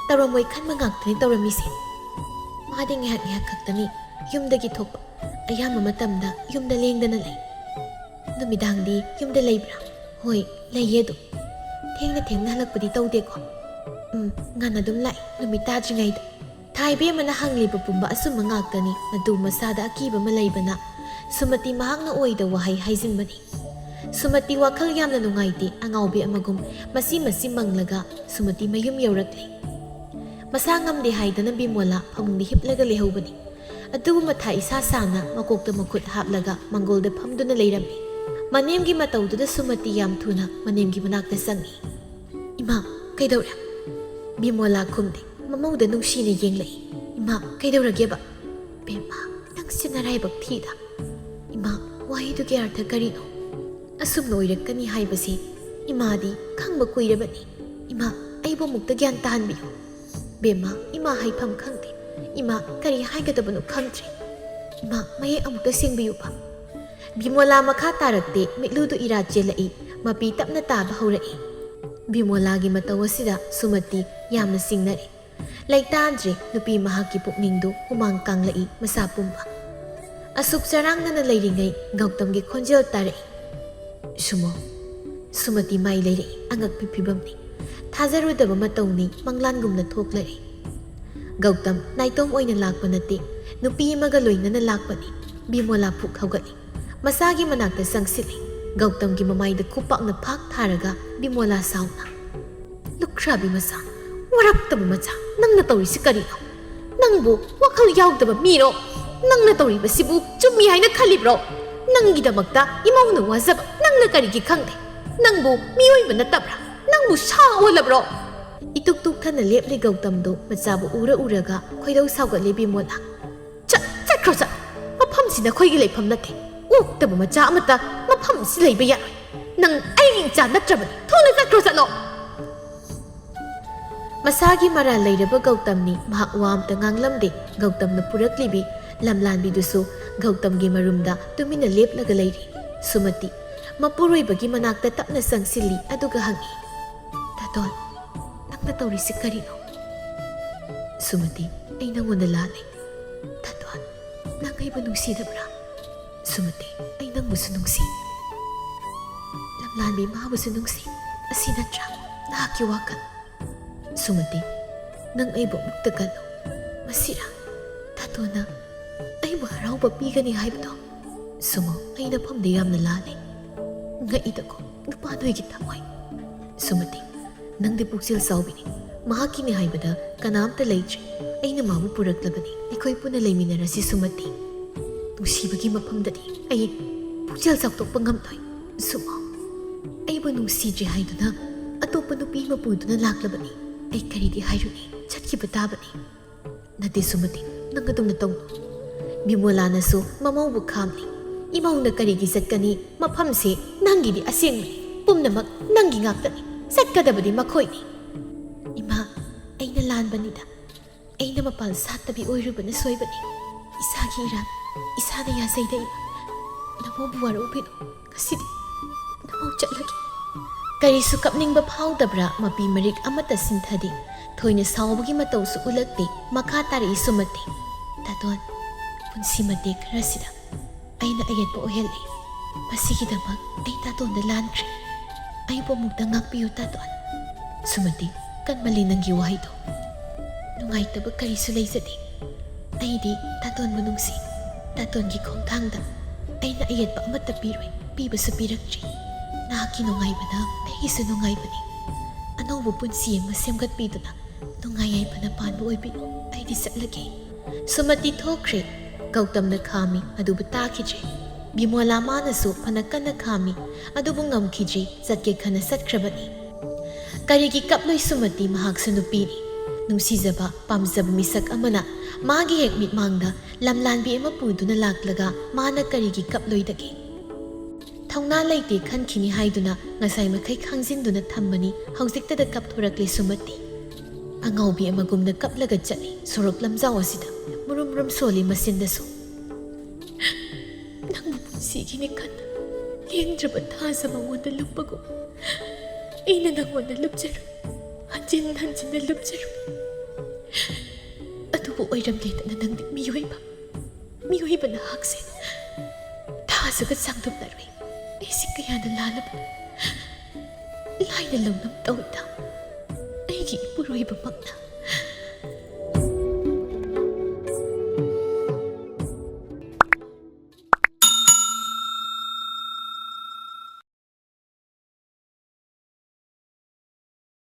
S1: ꯇꯧꯔꯝꯃꯣꯏ ꯈꯟꯕ ꯉꯥꯛꯇꯅꯤ ꯇꯧꯔꯝꯃꯤꯁꯦ ꯃꯥꯗꯤ ꯉꯥꯏꯍꯥꯛ ꯉꯥꯏꯍꯥꯛ ꯈꯛꯇꯅꯤ ꯌꯨꯝꯗꯒꯤ ꯊꯣꯛꯄ ꯑꯌꯥꯝꯕ ꯃꯇꯝꯗ ꯌꯨꯝꯗ ꯂꯦꯡꯗꯅ ꯂꯩ ꯅꯨꯃꯤꯗꯥꯡꯗꯤ ꯌꯨꯝꯗ ꯂꯩꯕ꯭ꯔꯥ ꯍꯣꯏ ꯂꯩꯌꯦ ꯑꯗꯨꯝ ꯊꯦꯡꯅ ꯊꯦꯡꯅ ꯍꯜꯂꯛꯄꯗꯤ ꯇꯧꯗꯦꯀꯣ ꯉꯟꯅ ꯑꯗꯨꯝ ꯂꯥꯛꯏ ꯅꯨꯃꯤꯠ ꯇꯥꯗ꯭ꯔꯤꯉꯩꯗ ꯊꯥꯏꯕꯦꯝꯃꯅ ꯍꯪꯂꯤꯕ ꯄꯨꯝꯕ ꯑꯆꯨꯝꯕ ꯉꯥꯛꯇꯅꯤ ꯃꯗꯨ ꯃꯁꯥꯗ ꯑꯀꯤꯕ ꯑꯃ ꯂꯩꯕꯅ ꯁꯨꯃꯇꯤ ꯃꯍꯥꯛꯅ ꯑꯣꯏꯗ ꯋꯥꯍꯩ ꯍꯥꯏꯖꯤꯟꯕꯅꯤ ꯁꯨꯃꯇꯤ ꯋꯥꯈꯜ ꯌꯥꯝꯅ ꯅꯨꯡꯉꯥꯏꯇꯦ ꯑꯉꯥꯎꯕꯤ ꯑꯃꯒꯨꯝ ꯃꯁꯤ ꯃꯪꯂꯒ ꯁꯨꯃꯇꯤ ꯃꯌꯨꯝ ꯌꯧꯔꯛꯂꯤ ꯃꯁꯥ ꯉꯝꯗꯦ ꯍꯥꯏꯗꯅ ꯕꯤꯃꯣꯂꯥ ꯐꯃꯨꯡꯗ ꯍꯤꯞꯂꯒ ꯂꯩꯍꯧꯕꯅꯤ ꯑꯗꯨꯕꯨ ꯃꯊꯥ ꯏꯁꯥ ꯁꯥꯅ ꯃꯀꯣꯛꯇ ꯃꯈꯨꯠ ꯍꯥꯞꯂꯒ ꯃꯪꯒꯣꯜꯗ ꯐꯝꯗꯨꯅ ꯂꯩꯔꯝꯃꯤ ꯃꯅꯦꯝꯒꯤ ꯃꯇꯧꯗꯨꯗ ꯁꯨꯃꯇꯤ ꯌꯥꯝ ꯊꯨꯅ ꯃꯅꯦꯝꯒꯤ ꯃꯅꯥꯛꯇ ꯆꯪꯉꯤ ꯏꯃꯥ ꯀꯩꯗꯧꯔꯦ ꯕꯤꯃꯣꯂꯥ ꯈꯨꯝꯗꯦ ꯃꯃꯧꯗ ꯅꯨꯡꯁꯤꯅ ꯌꯦꯡꯂꯛꯏ ꯏꯃꯥ ꯀꯩꯗꯧꯔꯒꯦꯕ ꯕꯦꯝꯃ ꯅꯪꯁꯤ ꯅꯔꯥꯏꯕꯛ ꯊꯤꯗ ꯏꯃꯥ ꯋꯥꯍꯩꯗꯨꯒꯤ ꯑꯔꯊ ꯀꯔꯤꯅꯣ ꯑꯁꯨꯝꯅ ꯑꯣꯏꯔꯛꯀꯅꯤ ꯍꯥꯏꯕꯁꯤ ꯏꯃꯥꯗꯤ ꯈꯪꯕ ꯀꯨꯏꯔꯕꯅꯤ ꯏꯃꯥ ꯑꯩꯕꯨ ꯑꯃꯨꯛꯇ ꯒ꯭ꯌꯥꯟ ꯇꯥꯍꯟꯕꯤꯌꯨ ꯕꯦꯝꯃ ꯏꯃꯥ ꯍꯥꯏꯐꯝ ꯈꯪꯗꯦ ꯏꯃꯥ ꯀꯔꯤ ꯍꯥꯏꯒꯗꯕꯅꯣ ꯈꯪꯗ꯭ꯔꯦ ꯏꯃꯥ ꯃꯌꯦꯛ ꯑꯃꯨꯛꯇ ꯁꯦꯡꯕꯤꯌꯨꯕ ꯕꯤꯃꯣꯂꯥ ꯃꯈꯥ ꯇꯥꯔꯛꯇꯦ ꯃꯤꯠꯂꯨꯗꯨ ꯏꯔꯥ ꯆꯦꯜꯂꯛꯏ ꯃꯄꯤ ꯇꯞꯅ ꯇꯥꯕ ꯍꯧꯔꯛꯏ ꯕꯤꯃꯣꯂꯥꯒꯤ ꯃꯇꯧ ꯑꯁꯤꯗ ꯁꯨꯃꯇꯤ ꯌꯥꯝꯅ ꯆꯤꯡꯅꯔꯤ ꯂꯩꯇꯥꯗ꯭ꯔꯦ ꯅꯨꯄꯤ ꯃꯍꯥꯛꯀꯤ ꯄꯨꯛꯅꯤꯡꯗꯨ ꯍꯨꯃꯥꯡ ꯀꯥꯡꯂꯛꯏ ꯃꯁꯥ ꯄꯨꯝꯕ ꯑꯁꯨꯛ ꯆꯔꯥꯡꯅꯅ ꯂꯩꯔꯤꯉꯩ ꯒꯧꯇꯝꯒꯤ ꯈꯣꯟꯖꯦꯜ ꯇꯥꯔꯛꯏ ꯁꯨꯃꯣ ꯁꯨꯃꯇꯤ ꯃꯥꯏ ꯂꯩꯔꯛꯏ ꯑꯉꯛꯄꯤ ꯐꯤꯕꯝꯅꯤ ꯊꯥꯖꯔꯨꯗꯕ ꯃꯇꯧꯅꯤ ꯃꯪꯂꯥꯟꯒꯨꯝꯅ ꯊꯣꯛꯂꯛꯏ ꯒꯧꯇꯝ ꯅꯥꯏꯇꯣꯝ ꯑꯣꯏꯅ ꯂꯥꯛꯄ ꯅꯠꯇꯦ ꯅꯨꯄꯤ ꯑꯃꯒ ꯂꯣꯏꯅꯅ ꯂꯥꯛꯄꯅꯤ ꯕꯤꯃꯣꯂꯥ ꯐꯨꯛ ꯍꯧꯒꯠꯂꯤ ꯃꯁꯥꯒꯤ ꯃꯅꯥꯛꯇ ꯆꯪꯁꯤꯜꯂꯤ ꯒꯧꯇꯝꯒꯤ ꯃꯃꯥꯏꯗ ꯈꯨꯄꯥꯛꯅ ꯐꯥꯛ ꯊꯥꯔꯒ ꯕꯤꯃꯣꯂꯥ ꯁꯥꯎꯅ ꯂꯨꯈ꯭ꯔꯥꯕꯤ ꯃꯆꯥ ꯋꯥꯔꯛꯇꯕ ꯃꯆꯥ ꯅꯪꯅ ꯇꯧꯔꯤꯁꯤ ꯀꯔꯤꯅꯣ ꯅꯪꯕꯨ ꯋꯥꯈꯜ ꯌꯥꯎꯗꯕ ꯃꯤꯔꯣ ꯅꯪꯅ ꯇꯧꯔꯤꯕꯁꯤꯕꯨ ꯆꯨꯝꯃꯤ ꯍꯥꯏꯅ ꯈꯜꯂꯤꯕ꯭ꯔꯣ ꯅꯪꯒꯤꯗꯃꯛꯇ ꯏꯃꯧꯅ ꯋꯥꯖꯕ ꯅꯪꯅ ꯀꯔꯤꯒꯤ ꯈꯪꯗꯦ ꯅꯪꯕꯨ ꯃꯤꯑꯣꯏꯕ ꯅꯠꯇꯕ꯭ꯔꯥ ꯅꯪꯕꯨ ꯁꯥ ꯑꯣꯜꯂꯕ꯭ꯔꯣ ꯏꯇꯨꯛ ꯇꯨꯛꯊꯅ ꯂꯦꯞꯂꯤ ꯒꯧꯇꯝꯗꯨ ꯃꯆꯥꯕꯨ ꯎꯔꯒ ꯈꯣꯏꯗꯧ ꯁꯥꯎꯒꯠꯂꯤ ꯕꯤꯃꯣꯂꯥ ꯆꯠꯈ꯭ꯔꯣ ꯃꯐꯝꯁꯤ ꯅꯈꯣꯏꯒꯤ ꯂꯩꯐꯝ ꯅꯠꯇꯦ ꯑꯣꯛꯇꯕ ꯃꯆꯥ ꯑꯃꯠꯇ ꯃꯐꯝꯁꯤ ꯂꯩꯕ ꯌꯥꯔꯣꯏ ꯅꯪ ꯑꯩꯒꯤ ꯏꯆꯥ ꯅꯠꯇ꯭ꯔꯕꯅꯤ ꯊꯨꯅ ꯆꯠꯂꯣ ꯃꯁꯥꯒꯤ ꯃꯔꯥꯜ ꯂꯩꯔꯕ ꯒꯧꯇꯝꯅꯤ ꯃꯍꯥꯛ ꯋꯥ ꯑꯝꯇ ꯉꯥꯡꯂꯝꯗꯦ ꯒꯧꯇꯝꯅ ꯄꯨꯔꯛꯂꯤꯕꯤ ꯂꯝꯂꯥꯟꯕꯤꯗꯨꯁꯨ ꯒꯧꯇꯝꯒꯤ ꯃꯔꯨꯝꯗ ꯇꯨꯃꯤꯟꯅ ꯂꯦꯞꯂꯒ ꯂꯩꯔꯤ ꯁꯨꯃꯇꯤ ꯃꯄꯨꯔꯣꯏꯕꯒꯤ ꯃꯅꯥꯛꯇ ꯇꯞꯅ ꯆꯪꯁꯤꯜꯂꯤ ꯑꯗꯨꯒ ꯍꯪꯉꯤ ꯇꯥꯇꯣꯟ ꯅꯪꯅ ꯇꯧꯔꯤꯁꯤ ꯀꯔꯤꯅꯣ ꯁꯨꯃꯇꯤ ꯑꯩ ꯅꯪꯉꯣꯟꯗ ꯂꯥꯜꯂꯦ ꯇꯥꯇꯣꯟ ꯅꯪ ꯑꯩꯕꯨ ꯅꯨꯡꯁꯤꯗꯕ꯭ꯔꯥ ꯁꯨꯃꯇꯤ ꯑꯩ ꯅꯪꯕꯨꯁꯨ ꯅꯨꯡꯁꯤ ꯂꯝꯂꯥꯟꯕꯤ ꯃꯥꯕꯨꯁꯨ ꯅꯨꯡꯁꯤ ꯑꯁꯤ ꯅꯠꯇ꯭ꯔꯥ ꯅꯍꯥꯛꯀꯤ ꯋꯥꯈꯜ ꯁꯨꯃꯇꯤ ꯅꯪ ꯑꯩꯕꯨ ꯑꯃꯨꯛꯇ ꯀꯜꯂꯨ ꯃꯁꯤꯔꯥ ꯇꯥꯇꯣꯟꯅ ꯑꯩꯕꯨ ꯍꯔꯥꯎꯕ ꯄꯤꯒꯅꯤ ꯍꯥꯏꯕꯗꯣ ꯁꯨꯃꯣ ꯑꯩ ꯅꯐꯝꯗ ꯌꯥꯝꯅ ꯂꯥꯜꯂꯦ ꯉꯛꯏꯗꯀꯣ ꯅꯨꯄꯥ ꯅꯣꯏꯒꯤ ꯊꯝꯃꯣꯏ ꯁꯨꯃꯇꯤ ꯅꯪꯗꯤ ꯄꯨꯛꯆꯦꯜ ꯆꯥꯎꯕꯤꯅꯤ ꯃꯍꯥꯛꯀꯤꯅꯤ ꯍꯥꯏꯕꯗ ꯀꯅꯥꯝꯇ ꯂꯩꯇ꯭ꯔꯤ ꯑꯩꯅ ꯃꯥꯕꯨ ꯄꯨꯔꯛꯂꯕꯅꯤ ꯑꯩꯈꯣꯏ ꯄꯨꯟꯅ ꯂꯩꯃꯤꯟꯅꯔꯁꯤ ꯁꯨꯃꯇꯤ ꯅꯨꯡꯁꯤꯕꯒꯤ ꯃꯐꯝꯗꯗꯤ ꯑꯩ ꯄꯨꯛꯆꯦꯜ ꯆꯥꯎꯊꯣꯛꯄ ꯉꯝꯂꯣꯏ ꯁꯨꯃꯣ ꯑꯩꯕꯨ ꯅꯨꯡꯁꯤꯗ꯭ꯔꯦ ꯍꯥꯏꯗꯨꯅ ꯑꯇꯣꯞꯄ ꯅꯨꯄꯤ ꯑꯃ ꯄꯨꯗꯨꯅ ꯂꯥꯛꯂꯕꯅꯤ ꯑꯩ ꯀꯔꯤꯗꯤ ꯍꯥꯏꯔꯨꯅꯤ ꯆꯠꯈꯤꯕ ꯇꯥꯕꯅꯤ ꯅꯠꯇꯦ ꯁꯨꯃꯇꯤ ꯅꯪ ꯑꯗꯨꯝꯅ ꯇꯧꯅꯨ ꯕꯤꯃꯣꯂꯥꯅꯁꯨ ꯃꯃꯧꯕꯨ ꯈꯥꯝꯂꯤ ꯏꯃꯧꯅ ꯀꯔꯤꯒꯤ ꯆꯠꯀꯅꯤ ꯃꯐꯝꯁꯦ ꯅꯪꯒꯤꯗꯤ ꯑꯁꯦꯡꯕꯅꯤ ꯄꯨꯝꯅꯃꯛ ꯅꯪꯒꯤ ꯉꯥꯛꯇꯅꯤ ꯆꯠꯀꯗꯕꯗꯤ ꯃꯈꯣꯏꯅꯤ ꯏꯃꯥ ꯑꯩꯅ ꯂꯥꯟꯕꯅꯤꯗ ꯑꯩꯅ ꯃꯄꯥꯜ ꯁꯥꯠꯇꯕꯤ ꯑꯣꯏꯔꯨꯕꯅ ꯁꯣꯏꯕꯅꯤ ꯏꯁꯥꯒꯤ ꯏꯔꯥꯟ ꯏꯁꯥꯅ ꯌꯥꯖꯩꯗ ꯏꯃꯥ ꯅꯃꯧꯕꯨ ꯋꯥꯔꯧꯕꯤꯅꯨ ꯉꯁꯤꯗꯤ ꯅꯃꯧ ꯆꯠꯂꯒꯦ ꯀꯔꯤꯁꯨ ꯀꯞꯅꯤꯡꯕ ꯐꯥꯎꯗꯕ꯭ꯔꯥ ꯃꯄꯤ ꯃꯔꯤꯛ ꯑꯃꯠꯇ ꯁꯤꯟꯊꯗꯦ ꯊꯣꯏꯅ ꯁꯥꯎꯕꯒꯤ ꯃꯇꯧꯁꯨ ꯎꯠꯂꯛꯇꯦ ꯃꯈꯥ ꯇꯥꯔꯛꯏ ꯁꯨꯃꯇꯤ ꯇꯥꯇꯣꯟ ꯄꯨꯟꯁꯤ ꯃꯇꯦꯛ ꯈꯔꯁꯤꯗ ꯑꯩꯅ ꯑꯌꯦꯠꯄ ꯑꯣꯏꯍꯜꯂꯤ ꯃꯁꯤꯒꯤꯗꯃꯛ ꯑꯩ ꯇꯥꯇꯣꯟꯗ ꯂꯥꯟꯈ꯭ꯔꯦ ꯑꯩꯕꯨ ꯑꯃꯨꯛꯇ ꯉꯥꯛꯄꯤꯌꯨ ꯇꯥꯇꯣꯟ ꯁꯨꯃꯇꯤ ꯀꯟꯃꯜꯂꯤ ꯅꯪꯒꯤ ꯋꯥꯍꯩꯗꯣ ꯅꯨꯡꯉꯥꯏꯇꯕ ꯀꯔꯤꯁꯨ ꯂꯩꯖꯗꯦ ꯑꯩꯗꯤ ꯇꯥꯇꯣꯟꯕꯨ ꯅꯨꯡꯁꯤ ꯇꯥꯇꯣꯟꯒꯤ ꯈꯣꯡꯊꯥꯡꯗ ꯑꯩꯅ ꯑꯌꯦꯠꯄ ꯑꯃꯠꯇ ꯄꯤꯔꯣꯏ ꯄꯤꯕꯁꯨ ꯄꯤꯔꯛꯇ꯭ꯔꯤ ꯅꯍꯥꯛꯀꯤ ꯅꯨꯡꯉꯥꯏꯕꯅ ꯑꯩꯒꯤꯁꯨ ꯅꯨꯡꯉꯥꯏꯕꯅꯤ ꯑꯅꯧꯕ ꯄꯨꯟꯁꯤ ꯑꯃ ꯁꯦꯝꯒꯠꯄꯤꯗꯨꯅ ꯅꯨꯡꯉꯥꯏ ꯌꯥꯏꯐꯅ ꯄꯥꯟꯕ ꯑꯣꯏꯕꯤꯌꯨ ꯑꯩꯗꯤ ꯆꯠꯂꯒꯦ ꯁꯨꯃꯇꯤ ꯊꯣꯛꯈ꯭ꯔꯦ ꯒꯧꯇꯝꯅ ꯈꯥꯝꯃꯤ ꯑꯗꯨꯕꯨ ꯇꯥꯈꯤꯗ꯭ꯔꯦ ꯕꯤꯃꯣꯂꯥ ꯃꯥꯅꯁꯨ ꯐꯅ ꯀꯟꯅ ꯈꯥꯝꯃꯤ ꯑꯗꯨꯕꯨ ꯉꯝꯈꯤꯗ꯭ꯔꯤ ꯆꯠꯀꯦ ꯈꯟꯅ ꯆꯠꯈ꯭ꯔꯕꯅꯤ ꯀꯔꯤꯒꯤ ꯀꯞꯂꯣꯏ ꯁꯨꯃꯇꯤ ꯃꯍꯥꯛꯁꯨ ꯅꯨꯄꯤꯅꯤ ꯅꯨꯡꯁꯤꯖꯕ ꯄꯥꯝꯖꯕ ꯃꯤꯁꯛ ꯑꯃꯅ ꯃꯥꯒꯤ ꯍꯦꯛ ꯃꯤꯠꯃꯥꯡꯗ ꯂꯝꯂꯥꯟꯕꯤ ꯑꯃ ꯄꯨꯗꯨꯅ ꯂꯥꯛꯂꯒ ꯃꯥꯅ ꯀꯔꯤꯒꯤ ꯀꯞꯂꯣꯏꯗꯒꯦ ꯊꯧꯅꯥ ꯂꯩꯇꯦ ꯈꯟꯈꯤꯅꯤ ꯍꯥꯏꯗꯨꯅ ꯉꯁꯥꯏ ꯃꯈꯩ ꯈꯥꯡꯖꯤꯟꯗꯨꯅ ꯊꯝꯕꯅꯤ ꯍꯧꯖꯤꯛꯇꯗ ꯀꯞꯊꯣꯔꯛꯂꯤ ꯁꯨꯃꯇꯤ ꯑꯉꯥꯎꯕꯤ ꯑꯃꯒꯨꯝꯅ ꯀꯞꯂꯒ ꯆꯠꯂꯤ ꯁꯣꯔꯣꯛ ꯂꯝꯖꯥꯎ ꯑꯁꯤꯗ ꯃꯨꯔꯨꯝ ꯃꯨꯔꯨꯝ ꯁꯣꯜꯂꯤ ꯃꯆꯤꯟꯗꯁꯨ ꯅꯪꯕꯨ ꯄꯨꯟꯁꯤꯒꯤꯅꯤ ꯈꯟꯅ ꯂꯦꯡꯗ꯭ꯔꯕ ꯊꯥꯁ ꯃꯉꯣꯟꯗ ꯂꯨꯞꯄꯒꯨꯝ ꯑꯩꯅ ꯅꯪꯉꯣꯟꯗ ꯂꯨꯞꯆꯔꯨ, ꯍꯟꯖꯤꯟ ꯍꯟꯖꯤꯟꯅ ꯂꯨꯞꯆꯔꯨ. ꯑꯗꯨꯕꯨ ꯑꯣꯏꯔꯝꯂꯦꯗꯅ ꯅꯪꯗꯤ ꯃꯤꯑꯣꯏꯕꯅ ꯍꯛꯁꯦ ꯊꯥꯖꯒ ꯆꯥꯡꯗꯝꯅꯔꯨꯏ. ꯑꯩꯁꯤ ꯀꯌꯥꯅ ꯂꯥꯜꯂꯕꯅꯣ, ꯂꯥꯏꯅ ꯂꯧꯅꯝ ꯇꯧꯏꯗ. ꯑꯩꯒꯤ ꯏꯄꯨꯔꯣꯏꯕꯃꯛꯅ